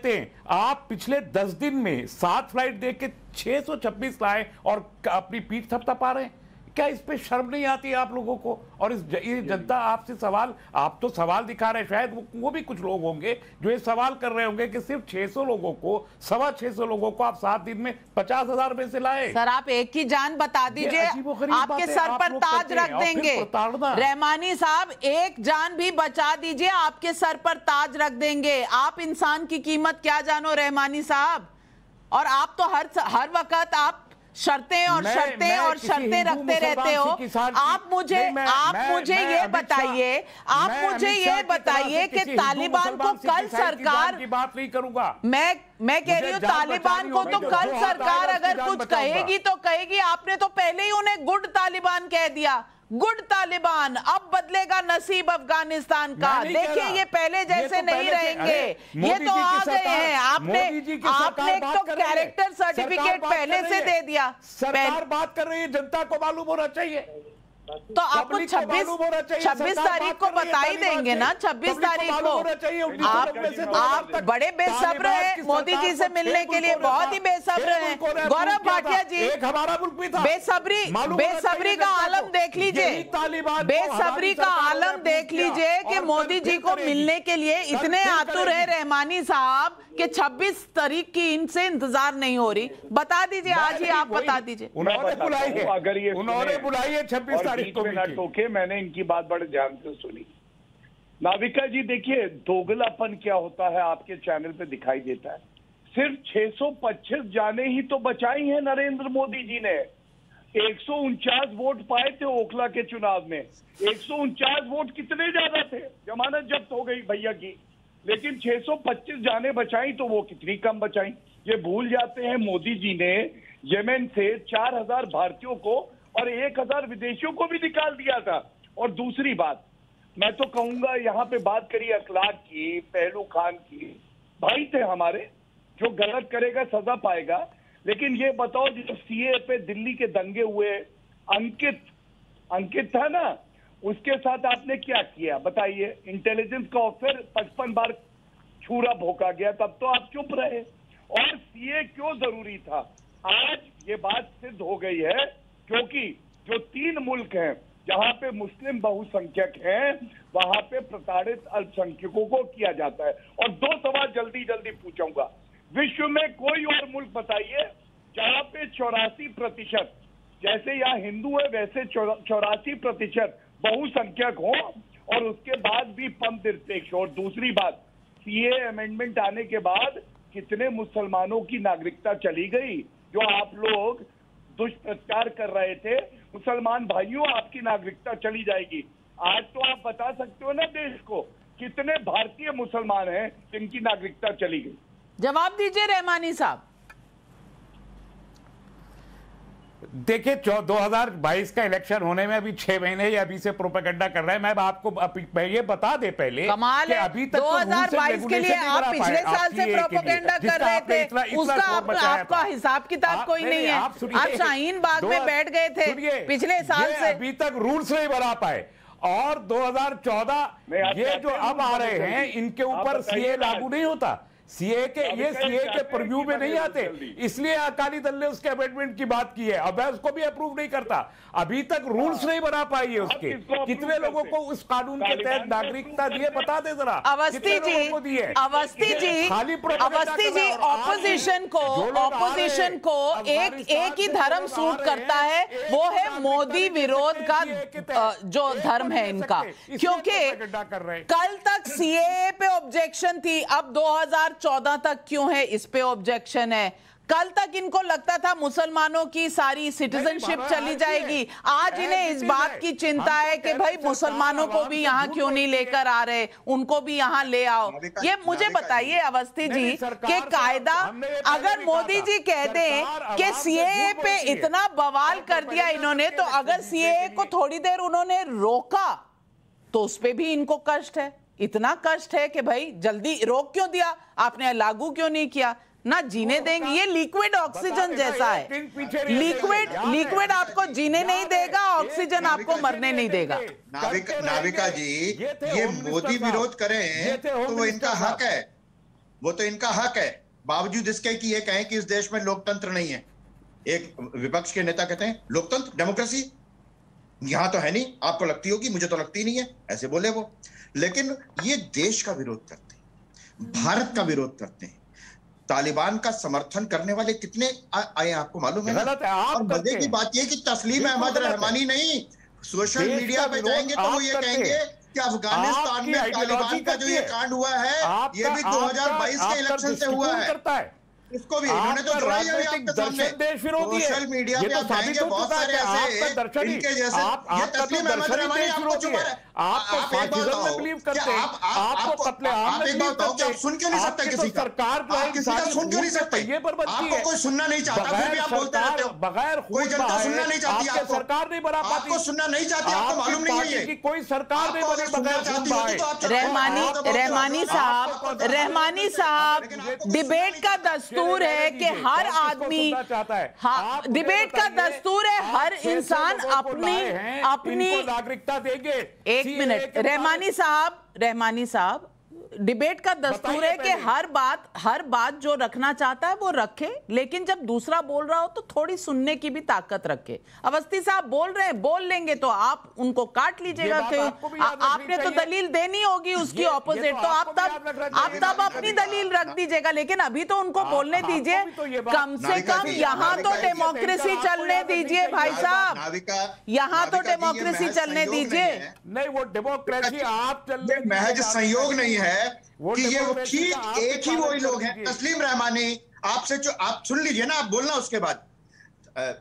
I: हैं, आप पिछले 10 दिन में 7 फ्लाइट देके 626 लाए और अपनी पीठ थपथपा रहे हैं। क्या इस पे शर्म नहीं आती है आप लोगों को? और ये जनता आपसे सवाल, आप तो सवाल दिखा रहे हैं, शायद वो भी कुछ लोग होंगे जो ये सवाल कर रहे होंगे कि सिर्फ 600 लोगों को, 625 लोगों को आप 7 दिन में 50,000 में से लाए।
A: सर आप एक ही जान बता दीजिए, आपके सर पर ताज रख देंगे। रहमानी साहब, एक जान भी बचा दीजिए, आपके सर पर ताज रख देंगे। आप इंसान की कीमत क्या जानो रहमानी साहब? और आप तो हर वक्त आप शर्तें और शर्तें रखते रहते हो। आप मुझे ये बताइए कि तालिबान को कल सरकार
I: की बात नहीं करूंगा
A: मैं कह रही हूँ तालिबान को तो कल सरकार अगर कुछ कहेगी तो कहेगी, आपने तो पहले ही उन्हें गुड तालिबान कह दिया। गुड तालिबान, अब बदलेगा नसीब अफगानिस्तान का। देखिए ये पहले जैसे नहीं रहेंगे, ये तो आ गए हैं। आपने तो कैरेक्टर सर्टिफिकेट पहले से दे दिया।
I: सरकार बात कर रही है, जनता को मालूम होना चाहिए।
A: तो आपको 26 तारीख को बता ही देंगे ना। 26 तारीख को आप बड़े बेसब्र हैं मोदी जी से मिलने के लिए, बहुत ही बेसब्र हैं। गौरव भाटिया जी, बेसब्री का आलम देख लीजिए, बेसब्री का आलम देख लीजिए कि मोदी जी को मिलने के लिए इतने आतुर है रहमानी साहब कि 26 तारीख की इनसे इंतजार नहीं हो रही। बता दीजिए, आज ही आप बता दीजिए।
I: उन्होंने बुलाई है 26 तारीख को।
E: ना टोके, मैंने इनकी बात बड़े ध्यान से सुनी। नाविका जी देखिए, दोगलापन क्या होता है आपके चैनल पे दिखाई देता है। सिर्फ 625 जाने ही तो बचाई हैं नरेंद्र मोदी जी ने। 149 वोट पाए थे ओखला के चुनाव में। 149 वोट कितने ज्यादा थे, जमानत जब्त हो गई भैया की। लेकिन 625 जाने बचाई तो वो कितनी कम बचाई। ये भूल जाते हैं मोदी जी ने यमन से 4000 भारतीयों को और 1000 विदेशियों को भी निकाल दिया था। और दूसरी बात, मैं तो कहूंगा यहाँ पे बात करी अखलाक की, पहलू खान की, भाई थे हमारे, जो गलत करेगा सजा पाएगा। लेकिन ये बताओ, जब सीए पे दिल्ली के दंगे हुए, अंकित था ना, उसके साथ आपने क्या किया बताइए? इंटेलिजेंस का ऑफिसर 55 बार छुरा भोंका गया, तब तो आप चुप रहे। और सीए क्यों जरूरी था? आज ये बात सिद्ध हो गई है, क्योंकि जो 3 मुल्क हैं जहां पे मुस्लिम बहुसंख्यक हैं, वहां पे प्रताड़ित अल्पसंख्यकों को किया जाता है। और 2 सवाल जल्दी पूछूंगा। विश्व में कोई और मुल्क बताइए जहां पे 84%, जैसे यहाँ हिंदू है वैसे 84% बहुसंख्यक हो और उसके बाद भी पंथ निरपेक्ष। और दूसरी बात, सीए अमेंडमेंट आने के बाद कितने मुसलमानों की नागरिकता चली गई, जो आप लोग दुष्प्रचार कर रहे थे। मुसलमान भाइयों, आपकी नागरिकता चली जाएगी। आज तो आप बता सकते हो ना देश को, कितने भारतीय मुसलमान हैं जिनकी नागरिकता चली गई?
A: जवाब दीजिए रहमानी साहब।
I: देखिए 2022 का इलेक्शन होने में अभी 6 महीने या अभी से प्रोपेगेंडा कर रहे हैं। मैं आपको ये बता दे पहले,
A: कमाल है, अभी तक 2022 के लिए आप पिछले साल से प्रोपेगेंडा कर रहे थे, उसका आपका हिसाब किताब कोई नहीं है। आप शाहीन बाग में बैठ गए थे पिछले साल से,
I: अभी तक रूल्स नहीं बना पाए। और 2014 ये जो अब आ रहे हैं, इनके ऊपर सीए लागू नहीं होता। सीए के प्रव्यू में नहीं आते, इसलिए अकाली दल ने उसके अमेंडमेंट की बात की है। अब मैं उसको भी अप्रूव नहीं करता। अभी तक रूल्स नहीं बना पाई है उसके। कितने लोगों को उस कानून के तहत नागरिकता दिए, बता दे जरा।
A: अवस्थी जी, ऑपोजिशन को एक ही धर्म सूट करता है, वो है मोदी विरोध का जो धर्म है इनका। क्योंकि कल तक सीए पे ऑब्जेक्शन थी, अब 2014 तक क्यों है इस पे ऑब्जेक्शन है? कल तक इनको लगता था मुसलमानों की सारी सिटीजनशिप चली जाएगी, आज इन्हें इस बात की चिंता है कि भाई मुसलमानों को भी यहाँ क्यों नहीं लेकर आ रहे, उनको भी यहाँ ले आओ। ये मुझे बताइए अवस्थी जी कि कायदा, अगर मोदी जी कह दें कि सीएए पे इतना बवाल कर दिया इन्होंने, तो अगर सीएए को थोड़ी देर उन्होंने रोका तो उस पे भी इनको कष्ट है। इतना कष्ट है कि भाई जल्दी रोक क्यों दिया आपने, लागू क्यों नहीं किया? ना जीने देंगे। ये लिक्विड ऑक्सीजन जैसा है, लिक्विड आपको जीने नहीं देगा, ऑक्सीजन आपको मरने नहीं देगा।
F: नाविका जी, ये मोदी विरोध करें तो वो इनका हक है, वो तो इनका हक है, बावजूद इसके कि ये कहें कि इस देश में लोकतंत्र नहीं है। एक विपक्ष के नेता कहते हैं लोकतंत्र, डेमोक्रेसी, यहां तो है नहीं, आपको लगती होगी, मुझे तो लगती नहीं है, ऐसे बोले वो। लेकिन ये देश का विरोध करते हैं, भारत का विरोध करते हैं। तालिबान का समर्थन करने वाले कितने आए आपको मालूम है ना? और मजे की बात यह कि तस्लीम अहमद रहमानी नहीं, सोशल मीडिया पे जाएंगे तो वो ये कहेंगे कि अफगानिस्तान में तालिबान का जो ये कांड हुआ है ये भी 2022 के इलेक्शन से हुआ है। इसको भी इन्होंने तो जोड़ा ही है आपके सामने। सोशल मीडिया पे आप जाएंगे बहुत सारे ऐसे इनके जैसे, ये तस्लीम अहमद रहमानी आपको चुप है। आप एक बात बताओ, आप सुन क्यों नहीं सकते किसी का? आप किसी का सुन क्यों नहीं सकते? आपको कोई सुनना नहीं चाहता, फिर भी आप बोलते रहते हो।
I: बगैर
F: कोई जनता सुनना नहीं चाहती आपको,
I: सरकार नहीं बना पाती,
F: आपको सुनना नहीं चाहती, आपको मालूम नहीं है ये
I: कोई सरकार नहीं बनी बगैर सुन।
A: रहमानी साहब, डिबेट का दस्तूर है कि हर आदमी, हाँ, डिबेट का दस्तूर है, हर इंसान अपनी
I: नागरिकता देंगे।
A: एक मिनट रहमानी साहब, डिबेट का दस्तूर है कि हर बात जो रखना चाहता है वो रखे, लेकिन जब दूसरा बोल रहा हो तो थोड़ी सुनने की भी ताकत रखे। अवस्थी साहब बोल रहे हैं, बोल लेंगे तो आप उनको काट लीजिएगा। आपने तो दलील देनी होगी उसकी ऑपोजिट, तो आप तब अपनी दलील रख दीजिएगा, लेकिन अभी तो उनको बोलने दीजिए, कम से कम यहाँ तो डेमोक्रेसी चलने दीजिए भाई साहब, यहाँ तो डेमोक्रेसी चलने दीजिए।
I: नहीं, वो डेमोक्रेसी आप चलने
F: महज संयोग नहीं है कि ये वो ठीक एक ही वही लोग हैं। तस्लीम रहमानी, आपसे जो आप सुन लीजिए ना, आप बोलना उसके बाद।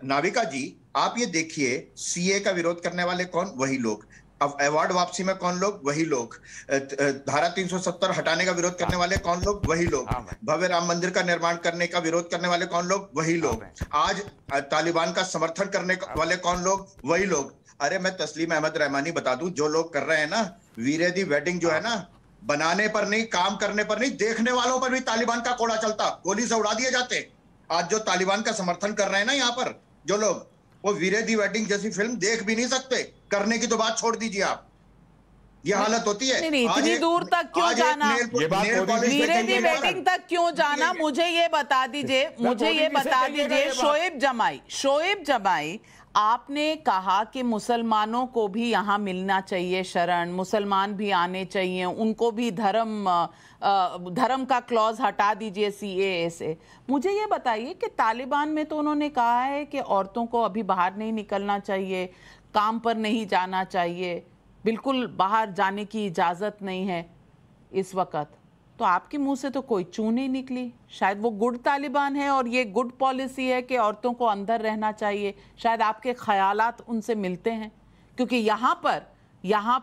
F: नाविका जी, आप ये देखिए, सीए का विरोध करने वाले कौन? वही लोग। अब अवार्ड वापसी में कौन लोग? वही लोग। धारा 370 हटाने का विरोध करने वाले कौन लोग? वही लोग। भव्य राम मंदिर का निर्माण करने का विरोध करने वाले कौन लोग? वही लोग। आज तालिबान का समर्थन करने वाले कौन लोग? वही लोग। अरे मैं तस्लीम अहमद रहमानी बता दूं, जो लोग कर रहे हैं ना वीरे दी वेडिंग, जो है ना, बनाने पर नहीं, काम करने पर नहीं, देखने वालों पर भी तालिबान का कोड़ा चलता, गोली से उड़ा दिए जाते। आज जो तालिबान का समर्थन कर रहे हैं ना यहाँ पर जो लोग, वो वीरे दी वेडिंग जैसी फिल्म देख भी नहीं सकते, करने की तो बात छोड़ दीजिए आप। ये हालत होती है।
A: नहीं, इतनी दूर तक क्यों जाना? वीरे दी वेडिंग तक क्यों जाना? मुझे ये बता दीजिए शोएब जमाई, आपने कहा कि मुसलमानों को भी यहाँ मिलना चाहिए शरण, मुसलमान भी आने चाहिए, उनको भी धर्म का क्लॉज हटा दीजिए सीएए से। मुझे ये बताइए कि तालिबान में तो उन्होंने कहा है कि औरतों को अभी बाहर नहीं निकलना चाहिए, काम पर नहीं जाना चाहिए, बिल्कुल बाहर जाने की इजाज़त नहीं है इस वक्त। तो आपके मुंह से तो कोई चू नहीं निकली। शायद वो गुड तालिबान है और ये गुड पॉलिसी है कि औरतों को अंदर रहना चाहिए। शायद आपके ख्यालात उनसे मिलते हैं, क्योंकि यहाँ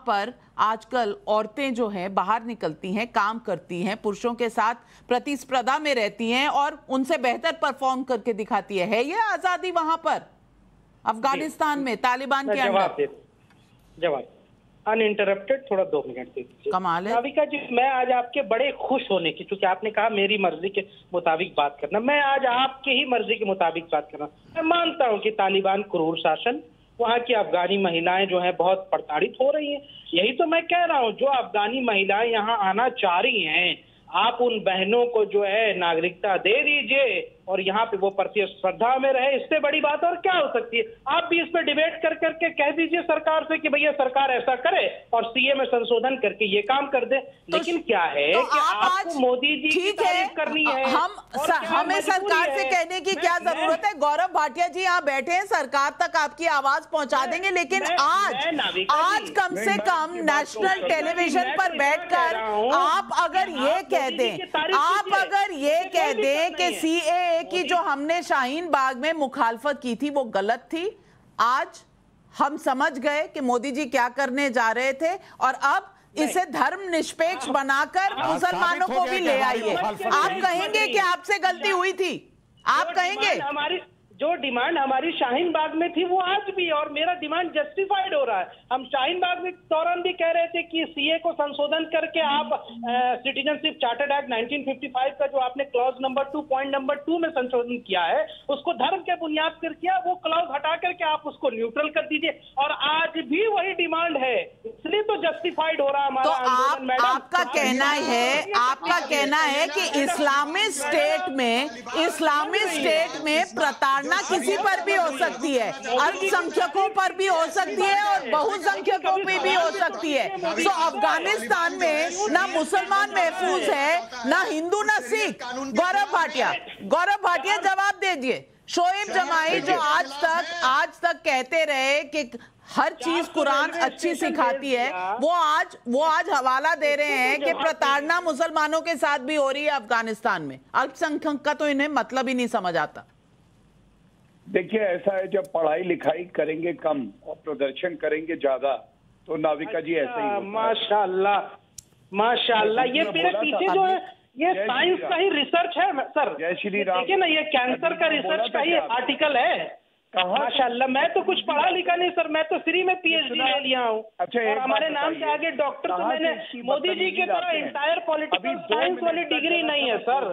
A: पर आजकल औरतें जो हैं बाहर निकलती हैं, काम करती हैं, पुरुषों के साथ प्रतिस्पर्धा में रहती हैं और उनसे बेहतर परफॉर्म करके दिखाती है ये आज़ादी वहाँ पर अफगानिस्तान में तालिबान के अंदर?
D: जवाब अनइंटरप्टेड, थोड़ा 2 मिनट दीजिए।
A: कमाल है
D: नाविका जी, मैं आज आपके बड़े खुश होने की, क्योंकि आपने कहा मेरी मर्जी के मुताबिक बात करना, मैं आज आपके ही मर्जी के मुताबिक बात करना। मैं मानता हूं कि तालिबान क्रूर शासन, वहाँ की अफगानी महिलाएं जो है बहुत प्रताड़ित हो रही हैं। यही तो मैं कह रहा हूँ, जो अफगानी महिलाएं यहाँ आना चाह रही हैं, आप उन बहनों को जो है नागरिकता दे दीजिए और यहाँ पे वो प्रतिस्पर्धा में रहे। इससे बड़ी बात और क्या हो सकती है? आप भी इस पे डिबेट कर करके कह दीजिए सरकार से कि भैया सरकार ऐसा करे और सीए में संशोधन करके ये काम कर दे। लेकिन क्या है कि आपको मोदी जी की तारीफ करनी है,
A: हमें सरकार से कहने की क्या जरूरत है? गौरव भाटिया जी यहाँ बैठे हैं, सरकार तक आपकी आवाज पहुंचा देंगे, लेकिन आज कम से कम नेशनल टेलीविजन पर बैठकर आप अगर ये कह दें कि सीएए की जो हमने शाहीन बाग में मुखालफत की थी वो गलत थी, आज हम समझ गए कि मोदी जी क्या करने जा रहे थे और अब इसे धर्म निष्पेक्ष बनाकर मुसलमानों को भी ले आइए। आप कहेंगे कि आपसे गलती हुई थी? आप कहेंगे?
D: हमारी जो डिमांड हमारी शाहीन बाग में थी वो आज भी, और मेरा डिमांड जस्टिफाइड हो रहा है। हम शाहीन बाग में दौरान भी कह रहे थे कि सीए को संशोधन करके आप सिटीजनशिप चार्टर्ड एक्ट 1955 का जो आपने क्लॉज नंबर 2 पॉइंट नंबर 2 में संशोधन किया है उसको धर्म के बुनियाद पर किया, वो क्लॉज हटा करके आप उसको न्यूट्रल कर दीजिए। और आज भी वही डिमांड है, इसलिए तो जस्टिफाइड हो रहा हमारा
A: तो
D: आंदोलन। मैडम,
A: आपका कहना है कि इस्लामिक स्टेट में प्रताड़ना किसी पर भी हो सकती है, अल्पसंख्यकों पर भी हो सकती है और बहुसंख्यकों पे भी हो सकती है। तो अफगानिस्तान में ना मुसलमान महफूज है, ना हिंदू, ना सिख। गौरव भाटिया जवाब दीजिए। शोएब जमाई जो आज तक कहते रहे कि हर चीज कुरान अच्छी सिखाती है, वो आज हवाला दे रहे हैं कि प्रताड़ना मुसलमानों के साथ भी हो रही है अफगानिस्तान में। अल्पसंख्यक का तो इन्हें मतलब ही नहीं समझ आता।
E: देखिए, ऐसा है, जब पढ़ाई लिखाई करेंगे कम और प्रदर्शन करेंगे ज्यादा तो नाविका जी ऐसे ही
D: माशाल्लाह। ये मेरे पीछे जो है ये साइंस का ही रिसर्च है सर।
E: जय श्री राम।
D: देखिए ना, ये कैंसर का रिसर्च का ही आर्टिकल है। माशाल्लाह, मैं तो कुछ पढ़ा लिखा नहीं सर, मैं तो फ्री में PhD ले लिया हूँ।
E: अच्छा,
D: और हमारे नाम से आगे डॉक्टर, तो मैंने मोदी जी की तरह इंटायर पॉलिटिकल साइंस वाली डिग्री नहीं है सर।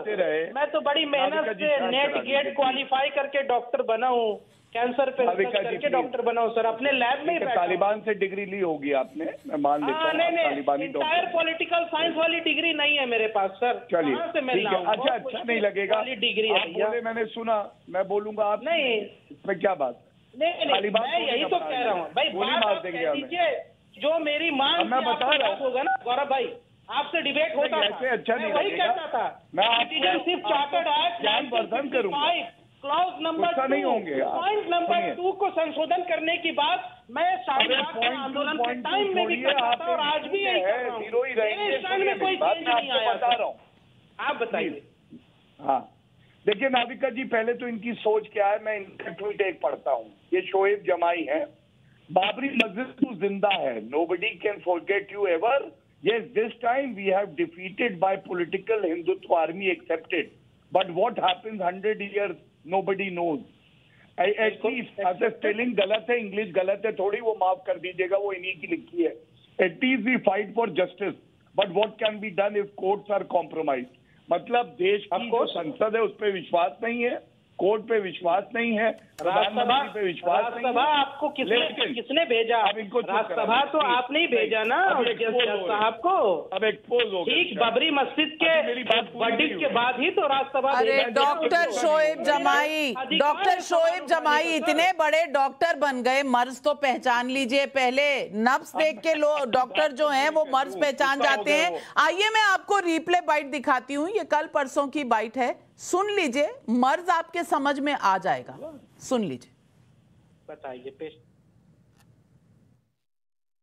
D: मैं तो बड़ी मेहनत से नेट गेट क्वालिफाई करके डॉक्टर बना हूँ, कैंसर पे करके डॉक्टर बना हूँ सर, अपने लैब में।
E: तालिबान से डिग्री ली होगी आपने, मैं मान लेता हूँ।
D: नहीं, इंटायर पॉलिटिकल साइंस वाली डिग्री नहीं है मेरे पास सर।
E: चलिए, अच्छा नहीं लगेगा
D: डिग्री
E: बोले, मैंने सुना, मैं बोलूंगा आप
D: नहीं,
E: इसमें क्या बात?
D: नहीं, मैं यही तो कह रहा हूँ भाई,
E: मार देंगे
D: जो मेरी मांग
E: मैं बता रहा हूँ
D: होगा ना गौरव भाई, आपसे डिबेट होता था,
E: अच्छा नहीं
D: वही कहता था।
E: मैं
D: सिटीजनशिप चार्टर्ड एक्ट
E: ज्ञान वर्धन करूंगा,
D: क्लॉज नंबर 2 पॉइंट नंबर 2 को संशोधन करने की बात मैं आंदोलन के टाइम में भी करता था और आज भी यही कर रहा हूं। में कोई चेंज नहीं आया।
E: बता रहा हूँ,
D: आप बताइए।
E: हाँ, देखिए नाविका जी, पहले तो इनकी सोच क्या है, मैं इनका ट्वीट एक पढ़ता हूँ। ये शोएब जमाई है। बाबरी मस्जिद तो जिंदा है, nobody can forget you ever. Yes, this time we have defeated by political Hindutva army accepted. But what happens 100 years, nobody knows. At least, spelling गलत है, इंग्लिश गलत है थोड़ी, वो माफ कर दीजिएगा, वो इन्हीं की लिखी है। At least we fight for justice. But what can be done if courts are compromised? मतलब देश की जो संसद है उस पर विश्वास नहीं है, कोर्ट पे विश्वास नहीं है,
D: राज्यसभा
E: पे विश्वास नहीं है।
D: राज्यसभा आपको किसने भेजा? राज्यसभा तो आपने ही भेजा ना साहब को।
E: अब एक्सपोज हो गया।
D: ठीक, बाबरी मस्जिद के वर्डिक्ट के बाद ही तो राज्यसभा।
A: अरे डॉक्टर शोएब जमाई इतने बड़े डॉक्टर बन गए, मर्ज तो पहचान लीजिए पहले। नब्ज देख के लोग डॉक्टर जो हैं वो मर्ज पहचान जाते हैं। आइए मैं आपको रिप्ले बाइट दिखाती हूँ, ये कल परसों की बाइट है, सुन लीजिए, मर्ज आपके समझ में आ जाएगा। सुन लीजिए।
D: बताइए। पेश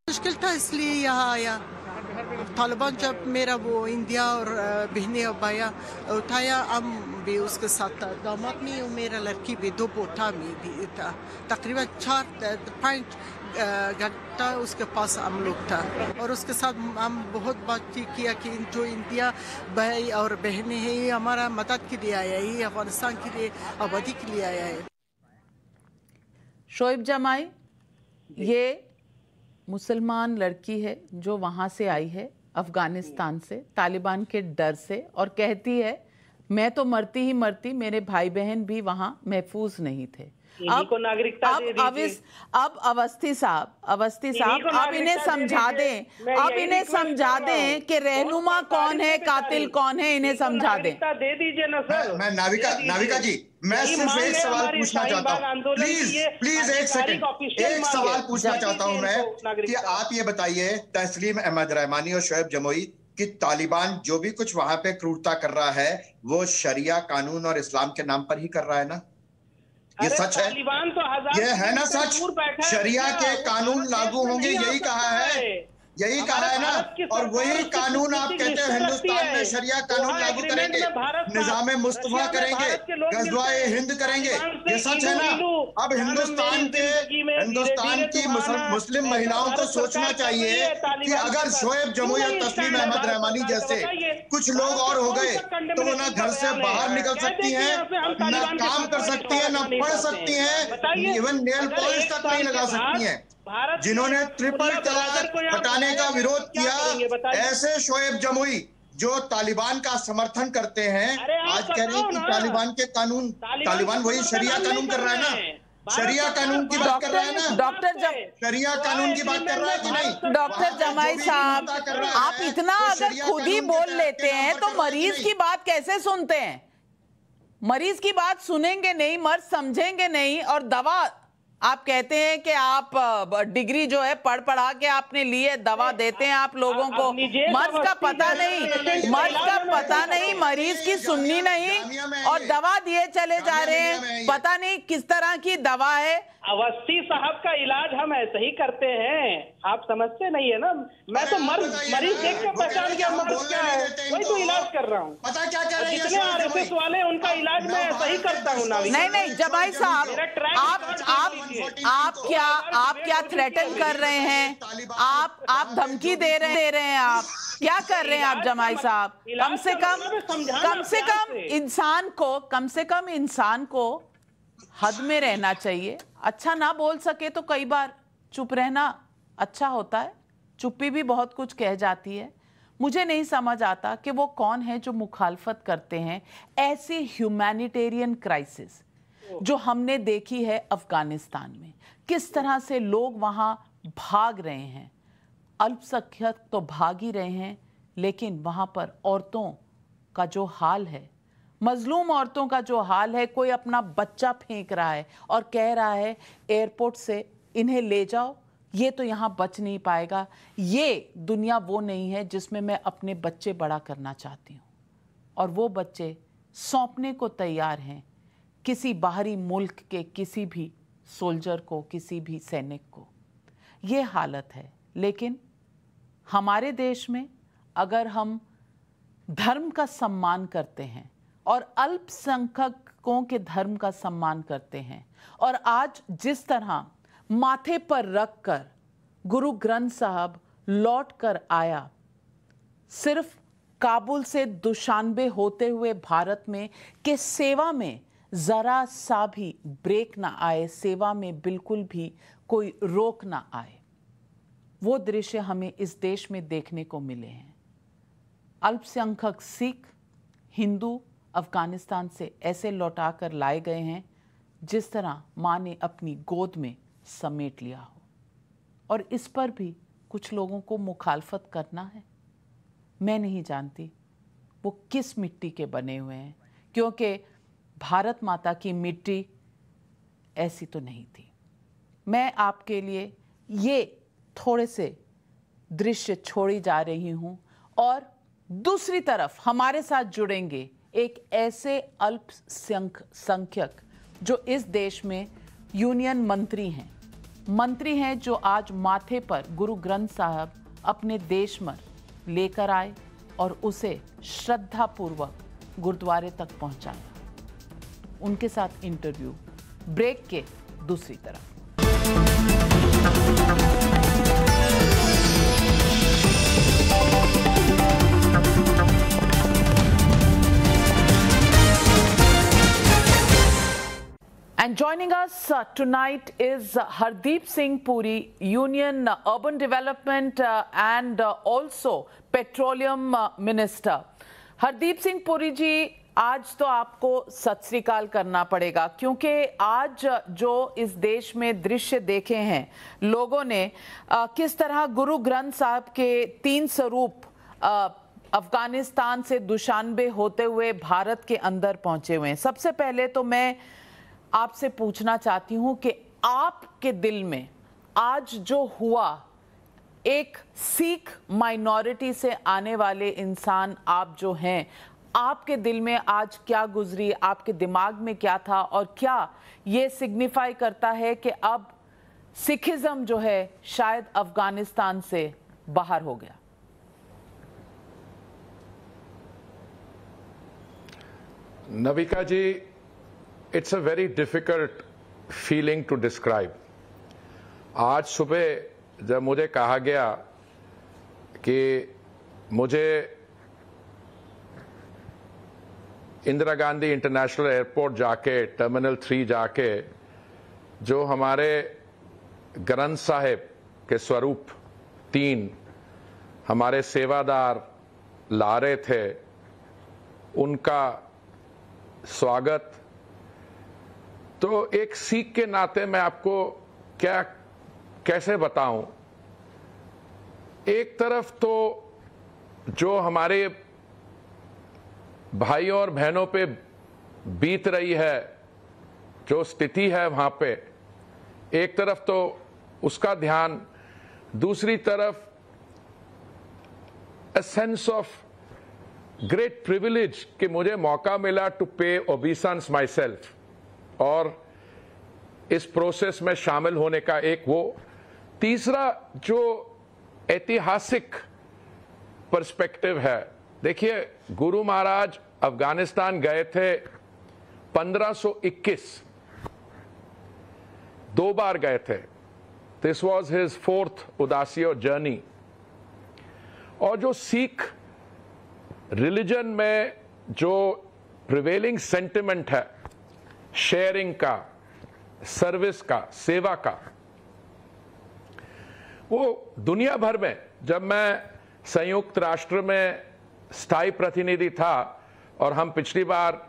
J: मुश्किल था इसलिए यहाँ आया। तालिबान जब मेरा वो इंडिया और बहने और भाया उठाया, हम भी उसके साथ था, दामाद में और मेरा लड़की भी, 2 पोता में भी था। तकरीबन 4-5 घंटा उसके पास हम लोग था और उसके साथ हम बहुत बातचीत किया कि जो इंडिया भाई और बहनें हैं, ये हमारा मदद के लिए आया है, ये अफगानिस्तान के लिए आबादी के लिए आया है।
A: शोएब जमाई ये मुसलमान लड़की है जो वहाँ से आई है अफगानिस्तान से, तालिबान के डर से, और कहती है मैं तो मरती ही मरती, मेरे भाई बहन भी वहाँ महफूज नहीं थे।
D: अब नागरिकता
A: अब अवस्थी साहब अब इन्हें समझा दें कि रहनुमा कौन है, कातिल कौन है, इन्हें समझा दें।
D: दे दीजिए ना सर।
F: मैं नाविका जी, मैं सिर्फ एक सवाल पूछना चाहता हूँ, प्लीज एक सेकंड, एक सवाल पूछना चाहता हूँ मैं कि आप ये बताइए, तस्लीम अहमद रहमानी और शोएब जमोई कि तालिबान जो भी कुछ वहां पे क्रूरता कर रहा है वो शरिया कानून और इस्लाम के नाम पर ही कर रहा है ना? ये सच है? ये है ना सच? शरिया के कानून लागू होंगे, यही कहा है ना? और वही कानून आप कहते हैं हिंदुस्तान में शरिया कानून लागू करेंगे, निजाम मुस्तफा करेंगे, गज़वाए हिंद करेंगे, ये सच है ना? अब हिंदुस्तान की मुस्लिम महिलाओं को सोचना चाहिए कि अगर शोएब जमोई और तस्लीम अहमद रहमानी जैसे कुछ लोग और हो गए तो वो ना घर से बाहर निकल सकती हैं, ना काम कर सकती हैं, ना पढ़ सकती हैं, इवन नेल पॉलिश तक नहीं लगा सकती हैं। जिन्होंने ट्रिपल तलाक हटाने का विरोध किया, ऐसे शोएब जमोई जो तालिबान का समर्थन करते हैं, आज कह रहे हैं कि तालिबान के कानून, तालिबान वही शरिया कानून कर रहा है ना? शरिया कानून की बात कर रहा है ना शरिया कानून की बात कर रहा है कि नहीं?
A: डॉक्टर जमाई साहब, आप इतना अगर खुद ही बोल लेते हैं तो मरीज की बात कैसे सुनते हैं? मरीज की बात सुनेंगे नहीं, मर्ज समझेंगे नहीं, और दवा आप कहते हैं कि आप डिग्री जो है पढ़ पढ़ा के आपने लिए, दवा देते हैं आप लोगों को। मर्ज का पता नहीं, मरीज की सुननी नहीं, और दवा दिए चले जा रहे हैं। पता नहीं किस तरह की दवा है।
D: अवस्थी साहब का इलाज हम ऐसे ही करते हैं, आप समझते नहीं है ना। मैं तो मरीज देख के पहचान गया मर्ज क्या है, वही तो इलाज कर रहा हूँ।
F: पता क्या कह रहे हैं
D: जितने आरएसएस वाले उनका इलाज मैं ऐसा ही करता हूँ।
A: नहीं जमाई साहब, आप क्या थ्रेटन कर रहे हैं? आप धमकी दे रहे हैं, आप क्या कर रहे हैं आप जमाई साहब? कम से कम इंसान को हद में रहना चाहिए। अच्छा ना बोल सके तो कई बार चुप रहना अच्छा होता है। चुप्पी भी बहुत कुछ कह जाती है। मुझे नहीं समझ आता कि वो कौन है जो मुखालफत करते हैं ऐसी ह्यूमैनिटेरियन क्राइसिस जो हमने देखी है अफगानिस्तान में। किस तरह से लोग वहां भाग रहे हैं, अल्पसंख्यक तो भाग ही रहे हैं, लेकिन वहां पर औरतों का जो हाल है, मजलूम औरतों का जो हाल है, कोई अपना बच्चा फेंक रहा है और कह रहा है एयरपोर्ट से इन्हें ले जाओ, ये तो यहाँ बच नहीं पाएगा। ये दुनिया वो नहीं है जिसमें मैं अपने बच्चे बड़ा करना चाहती हूँ, और वो बच्चे सौंपने को तैयार हैं किसी बाहरी मुल्क के किसी भी सोल्जर को, किसी भी सैनिक को। ये हालत है। लेकिन हमारे देश में अगर हम धर्म का सम्मान करते हैं और अल्पसंख्यकों के धर्म का सम्मान करते हैं, और आज जिस तरह माथे पर रखकर गुरु ग्रंथ साहब लौट कर आया, सिर्फ काबुल से दुशानबे होते हुए भारत में के सेवा में जरा सा भी ब्रेक ना आए, सेवा में बिल्कुल भी कोई रोक ना आए, वो दृश्य हमें इस देश में देखने को मिले हैं। अल्पसंख्यक सिख, हिंदू अफगानिस्तान से ऐसे लौटा कर लाए गए हैं जिस तरह माँ ने अपनी गोद में समेट लिया हो, और इस पर भी कुछ लोगों को मुखालफत करना है। मैं नहीं जानती वो किस मिट्टी के बने हुए हैं, क्योंकि भारत माता की मिट्टी ऐसी तो नहीं थी। मैं आपके लिए ये थोड़े से दृश्य छोड़ी जा रही हूं, और दूसरी तरफ हमारे साथ जुड़ेंगे एक ऐसे अल्पसंख्यक जो इस देश में यूनियन मंत्री हैं जो आज माथे पर गुरु ग्रंथ साहब अपने देश में लेकर आए और उसे श्रद्धापूर्वक गुरुद्वारे तक पहुंचाया। उनके साथ इंटरव्यू ब्रेक के दूसरी तरफ। And joining us tonight is Hardeep Singh Puri, Union Urban Development and also Petroleum Minister. Hardeep Singh Puri जी, आज तो आपको सत श्री अकाल करना पड़ेगा, क्योंकि आज जो इस देश में दृश्य देखे हैं लोगों ने, किस तरह गुरु ग्रंथ साहब के 3 स्वरूप अफगानिस्तान से दुशानबे होते हुए भारत के अंदर पहुंचे हुए हैं। सबसे पहले तो मैं आपसे पूछना चाहती हूं कि आपके दिल में आज जो हुआ, एक सिख माइनॉरिटी से आने वाले इंसान आप जो हैं, आपके दिल में आज क्या गुजरी, आपके दिमाग में क्या था, और क्या ये सिग्निफाई करता है कि अब सिखिज्म जो है शायद अफगानिस्तान से बाहर हो गया?
K: Navika ji, its a very difficult feeling to describe. आज सुबह जब मुझे कहा गया कि मुझे इंदिरा गांधी इंटरनेशनल एयरपोर्ट जाके, टर्मिनल 3 जाके, जो हमारे ग्रंथ साहिब के स्वरूप 3 हमारे सेवादार ला रहे थे, उनका स्वागत तो एक सिख के नाते मैं आपको क्या कैसे बताऊं, एक तरफ तो जो हमारे भाइयों और बहनों पे बीत रही है, जो स्थिति है वहां पे, एक तरफ तो उसका ध्यान, दूसरी तरफ a sense of great privilege कि मुझे मौका मिला to pay obeisance myself और इस प्रोसेस में शामिल होने का एक वो, तीसरा जो ऐतिहासिक पर्सपेक्टिव है। देखिए, गुरु महाराज अफगानिस्तान गए थे 1521, 2 बार गए थे। दिस वॉज हिज 4th उदासी जर्नी। और जो सिख रिलीजन में जो प्रिवेलिंग सेंटिमेंट है, शेयरिंग का, सर्विस का, सेवा का, वो दुनिया भर में, जब मैं संयुक्त राष्ट्र में स्थायी प्रतिनिधि था और हम पिछली बार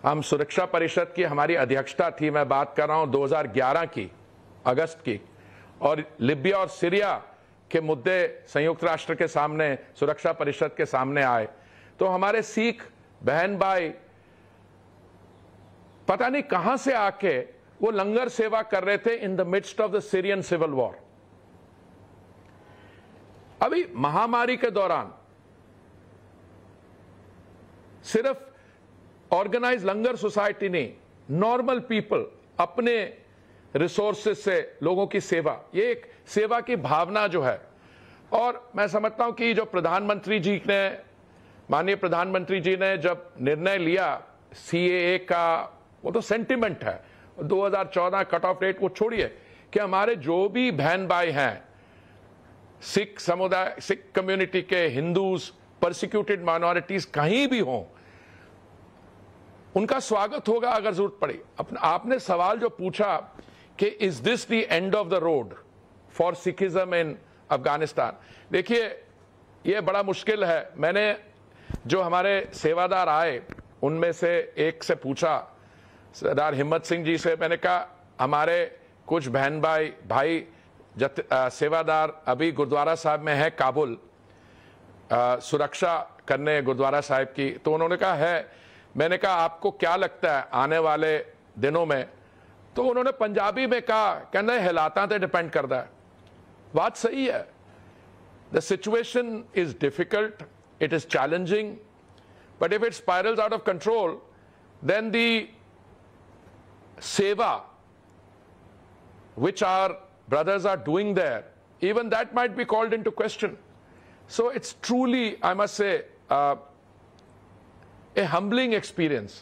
K: हम सुरक्षा परिषद की हमारी अध्यक्षता थी, मैं बात कर रहा हूं 2011 की अगस्त की, और लिबिया और सीरिया के मुद्दे संयुक्त राष्ट्र के सामने, सुरक्षा परिषद के सामने आए, तो हमारे सिख बहन भाई पता नहीं कहां से आके वो लंगर सेवा कर रहे थे in the midst of the Syrian civil war. अभी महामारी के दौरान सिर्फ ऑर्गेनाइज लंगर सोसाइटी नहीं, नॉर्मल पीपल अपने रिसोर्सेस से लोगों की सेवा, ये एक सेवा की भावना जो है। और मैं समझता हूं कि जो प्रधानमंत्री जी ने, माननीय प्रधानमंत्री जी ने जब निर्णय लिया CAA का, वो तो सेंटिमेंट है, 2014 कट ऑफ डेट वो छोड़िए, कि हमारे जो भी बहन भाई हैं सिख समुदाय, सिख कम्युनिटी के, हिंदूज, परसिक्यूटेड माइनॉरिटीज कहीं भी हों, उनका स्वागत होगा अगर जरूरत पड़ी। आपने सवाल जो पूछा कि is this the end of the road for Sikhism in Afghanistan, देखिए ये बड़ा मुश्किल है। मैंने जो हमारे सेवादार आए उनमें से एक से पूछा, सरदार हिम्मत सिंह जी से, मैंने कहा हमारे कुछ बहन भाई सेवादार अभी गुरुद्वारा साहब में है काबुल, सुरक्षा करने गुरुद्वारा साहब की, तो उन्होंने कहा है। मैंने कहा आपको क्या लगता है आने वाले दिनों में, तो उन्होंने पंजाबी में कहा, कहना हिलाता तो डिपेंड करता है। बात सही है, the situation is difficult, it is challenging, but if it spirals out of control then the seva which our brothers are doing there, even that might be called into question. So it's truly, I must say, a humbling experience.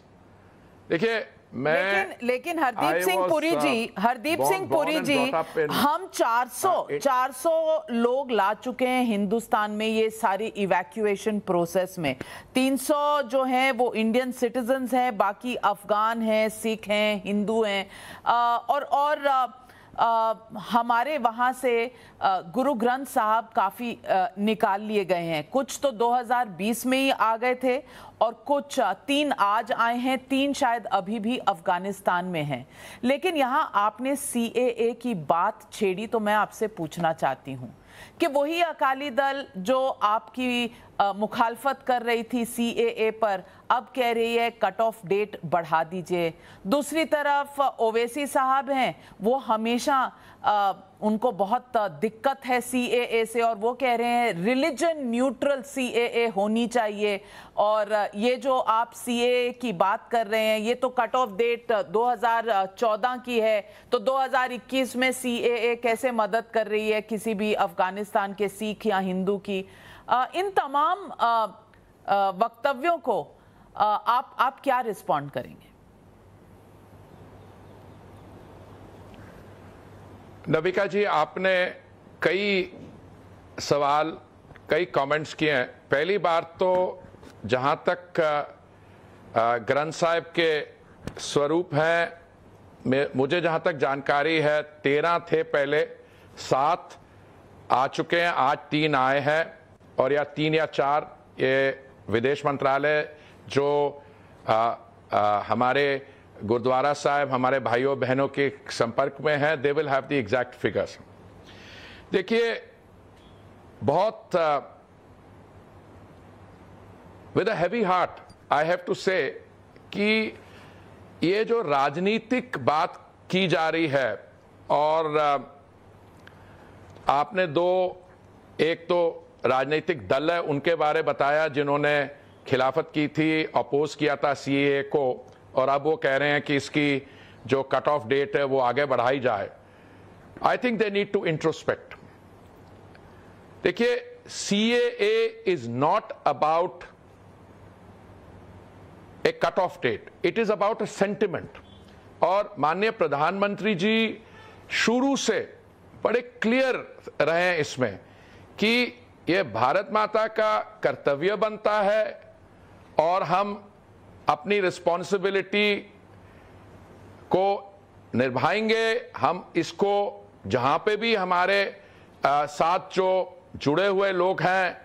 K: देखिए
A: लेकिन हरदीप सिंह पुरी जी, हम 400 लोग ला चुके हैं हिंदुस्तान में ये सारी evacuation process में। 300 जो हैं वो इंडियन सिटीजन्स हैं, बाकी अफगान हैं, सिख हैं, हिंदू हैं, और हमारे वहाँ से गुरु ग्रंथ साहब काफ़ी निकाल लिए गए हैं। कुछ तो 2020 में ही आ गए थे और कुछ 3 आज आए हैं, 3 शायद अभी भी अफगानिस्तान में हैं। लेकिन यहाँ आपने CAA की बात छेड़ी, तो मैं आपसे पूछना चाहती हूँ कि वही अकाली दल जो आपकी मुखालफत कर रही थी CAA पर, अब कह रही है कट ऑफ डेट बढ़ा दीजिए। दूसरी तरफ ओवैसी साहब हैं, वो हमेशा उनको बहुत दिक्कत है CAA से, और वो कह रहे हैं रिलीजन न्यूट्रल CAA होनी चाहिए। और ये जो आप CAA की बात कर रहे हैं, ये तो कट ऑफ डेट 2014 की है, तो 2021 में CAA कैसे मदद कर रही है किसी भी अफगानिस्तान के सिख या हिंदू की? इन तमाम वक्तव्यों को आप क्या रिस्पॉन्ड करेंगे?
K: नबिका जी, आपने कई सवाल, कई कमेंट्स किए हैं। पहली बात तो जहां तक ग्रंथ साहिब के स्वरूप हैं, मुझे जहां तक जानकारी है 13 थे पहले, 7 आ चुके हैं, आज 3 आए हैं, और या 3 या 4 ये विदेश मंत्रालय जो हमारे गुरुद्वारा साहब हमारे भाइयों बहनों के संपर्क में हैं, they will have the exact figures. देखिए, बहुत with a heavy heart I have to say कि ये जो राजनीतिक बात की जा रही है, और आपने एक तो राजनीतिक दल है उनके बारे बताया जिन्होंने खिलाफत की थी, अपोज किया था सीएए को, और अब वो कह रहे हैं कि इसकी जो कट ऑफ डेट है वो आगे बढ़ाई जाए। I think they need to introspect. देखिए, CAA is not about a cut off date, it is about a sentiment. और माननीय प्रधानमंत्री जी शुरू से बड़े क्लियर रहे हैं इसमें कि ये भारत माता का कर्तव्य बनता है और हम अपनी रिस्पॉन्सिबिलिटी को निभाएंगे। हम इसको जहां पे भी हमारे साथ जो जुड़े हुए लोग हैं,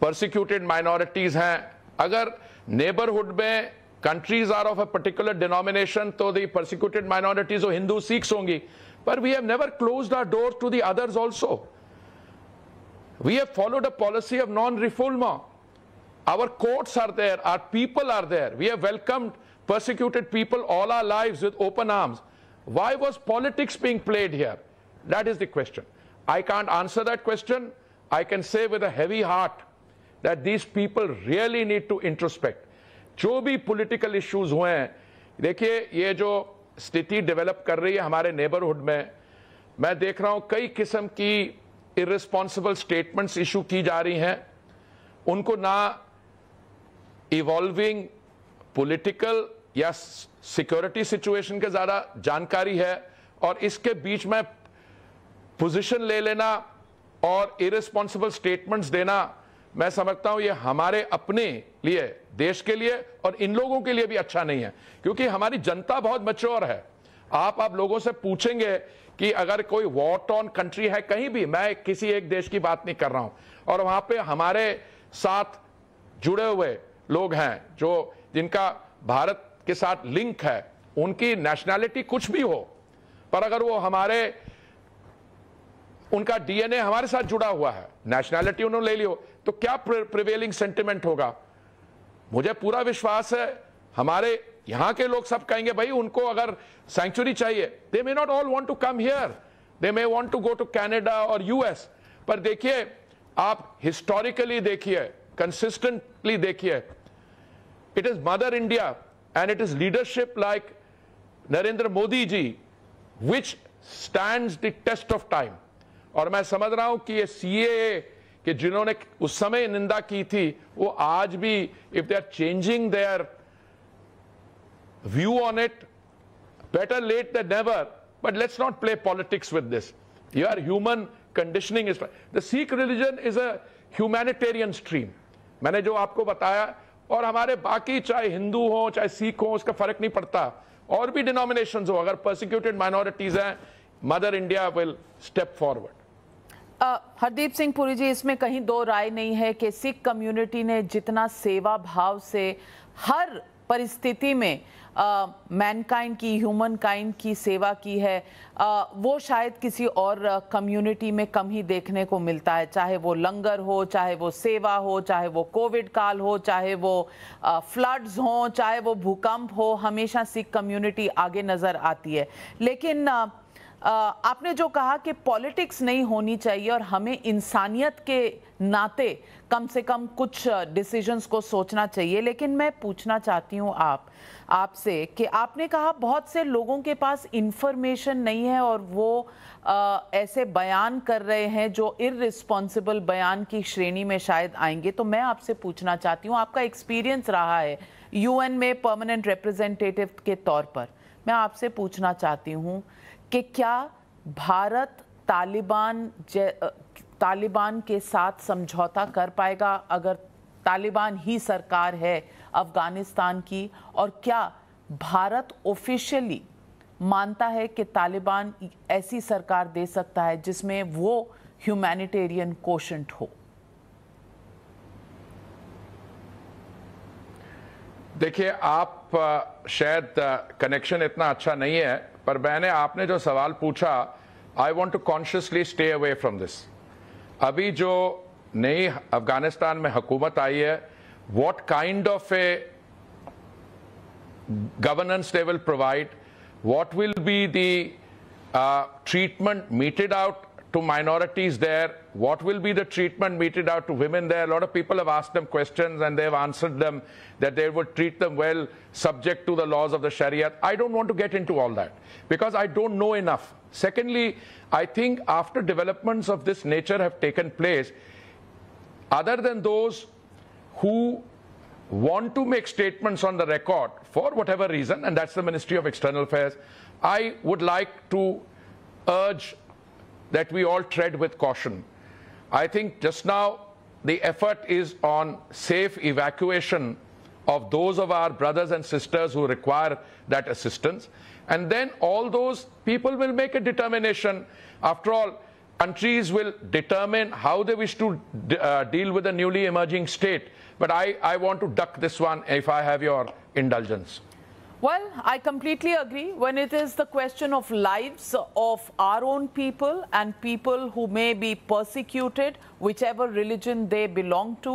K: परसिक्यूटेड माइनॉरिटीज हैं, अगर नेबरहुड में countries are of a particular denomination, तो दी परसिक्यूटेड माइनॉरिटीज और हिंदू सिख्स होंगी, पर we have never closed our door to the others also. We have followed a policy of non-refoulement. Our courts are there, our people are there. We have welcomed persecuted people all our lives with open arms. Why was politics being played here? That is the question. I can't answer that question. I can say with a heavy heart that these people really need to introspect. जो भी political issues हुए हैं, देखिए ये जो स्थिति develop कर रही है हमारे नेबरहुड में, मैं देख रहा हूं कई किस्म की इर्रेस्पॉन्सिबल स्टेटमेंट्स इशू की जा रही हैं। उनको ना इवॉल्विंग पॉलिटिकल या सिक्योरिटी सिचुएशन के ज़्यादा जानकारी है, और इसके बीच में पोजीशन ले लेना और इर्रेस्पॉन्सिबल स्टेटमेंट्स देना, मैं समझता हूं ये हमारे अपने लिए, देश के लिए और इन लोगों के लिए भी अच्छा नहीं है, क्योंकि हमारी जनता बहुत मैच्योर है। आप लोगों से पूछेंगे कि अगर कोई वॉर टॉर्न कंट्री है कहीं भी, मैं किसी एक देश की बात नहीं कर रहा हूं, और वहां पे हमारे साथ जुड़े हुए लोग हैं जो जिनका भारत के साथ लिंक है, उनकी नेशनैलिटी कुछ भी हो, पर अगर वो उनका डीएनए हमारे साथ जुड़ा हुआ है, नेशनैलिटी उन्होंने ले ली हो, तो क्या प्रिवेलिंग सेंटिमेंट होगा? मुझे पूरा विश्वास है हमारे यहां के लोग सब कहेंगे भाई उनको अगर सैंक्चुरी चाहिए, they may not all want to come here, they may want to go to Canada और यूएस। पर देखिए, आप हिस्टोरिकली देखिए, कंसिस्टेंटली देखिए, it is mother India and it is leadership like Narendra Modi ji which stands the test of time. और मैं समझ रहा हूं कि ये सीएए कि जिन्होंने उस समय निंदा की थी, वो आज भी if they are changing their view on it, better late than never, but let's not play politics with this. Your human conditioning is, the Sikh religion is a humanitarian stream, मैंने जो आपको बताया, और हमारे बाकी चाहे हिंदू हो चाहे सिख हो उसका फर्क नहीं पड़ता, और भी डिनोमिनेशंस हो, अगर परसिक्यूटेड माइनॉरिटीज हैं, mother India will step forward.
A: Hardeep Singh Puri ji, इसमें कहीं दो राय नहीं है कि सिख कम्युनिटी ने जितना सेवा भाव से हर परिस्थिति में मैनकाइंड की, ह्यूमन काइंड की सेवा की है, वो शायद किसी और कम्युनिटी में कम ही देखने को मिलता है। चाहे वो लंगर हो, चाहे वो सेवा हो, चाहे वो कोविड काल हो, चाहे वो फ्लड्स हो, चाहे वो भूकंप हो, हमेशा सिख कम्युनिटी आगे नज़र आती है। लेकिन आपने जो कहा कि पॉलिटिक्स नहीं होनी चाहिए और हमें इंसानियत के नाते कम से कम कुछ डिसीजंस को सोचना चाहिए, लेकिन मैं पूछना चाहती हूँ आपसे कि आपने कहा बहुत से लोगों के पास इंफॉर्मेशन नहीं है और वो ऐसे बयान कर रहे हैं जो इररिस्पॉन्सिबल बयान की श्रेणी में शायद आएंगे। तो मैं आपसे पूछना चाहती हूँ, आपका एक्सपीरियंस रहा है यूएन में परमानेंट रिप्रेजेंटेटिव के तौर पर, मैं आपसे पूछना चाहती हूँ कि क्या भारत तालिबान के साथ समझौता कर पाएगा अगर तालिबान ही सरकार है अफगानिस्तान की, और क्या भारत ऑफिशियली मानता है कि तालिबान ऐसी सरकार दे सकता है जिसमें वो ह्यूमैनिटेरियन कोशेंट हो?
K: देखिए, आप शायद कनेक्शन इतना अच्छा नहीं है, पर मैंने आपने जो सवाल पूछा, I want to consciously stay away from this. अभी जो नई अफगानिस्तान में हुकूमत आई है, what kind of a governance they will provide, what will be the treatment meted out to minorities there, what will be the treatment meted out to women there. A lot of people have asked them questions and they've answered them that they would treat them well, subject to the laws of the Sharia. I don't want to get into all that because I don't know enough. Secondly, I think after developments of this nature have taken place, other than those who want to make statements on the record for whatever reason, and that's the Ministry of External Affairs, I would like to urge that we all tread with caution. I think just now the effort is on safe evacuation of those of our brothers and sisters who require that assistance, and then all those people will make a determination. After all, countries will determine how they wish to deal with a newly emerging state. But I want to duck this one if I have your indulgence.
A: Well, I completely agree. When it is the question of lives of our own people and people who may be persecuted, whichever religion they belong to,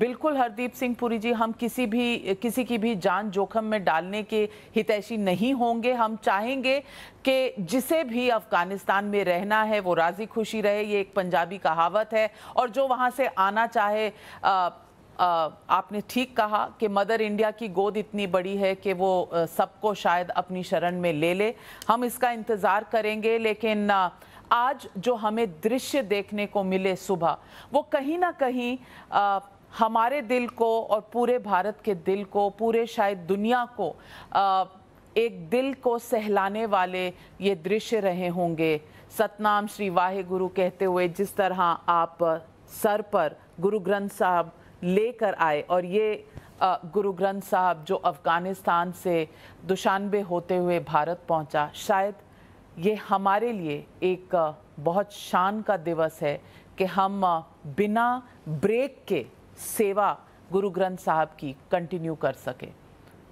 A: बिल्कुल हरदीप सिंह पुरी जी, हम किसी की भी जान जोखिम में डालने के हितैषी नहीं होंगे। हम चाहेंगे कि जिसे भी अफगानिस्तान में रहना है वो राजी खुशी रहे, ये एक पंजाबी कहावत है। और जो वहाँ से आना चाहे, आपने ठीक कहा कि मदर इंडिया की गोद इतनी बड़ी है कि वो सबको शायद अपनी शरण में ले ले। हम इसका इंतज़ार करेंगे, लेकिन आज जो हमें दृश्य देखने को मिले सुबह, वो कहीं ना कहीं हमारे दिल को और पूरे भारत के दिल को, पूरे शायद दुनिया को एक दिल को सहलाने वाले ये दृश्य रहे होंगे। सतनाम श्री वाहे गुरु कहते हुए जिस तरह आप सर पर गुरु ग्रंथ साहब लेकर आए, और ये गुरु ग्रंथ साहब जो अफ़गानिस्तान से दुशानबे होते हुए भारत पहुंचा, शायद ये हमारे लिए एक बहुत शान का दिवस है कि हम बिना ब्रेक के सेवा गुरु ग्रंथ साहब की कंटिन्यू कर सके।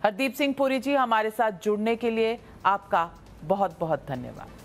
A: हरदीप सिंह पुरी जी, हमारे साथ जुड़ने के लिए आपका बहुत बहुत धन्यवाद।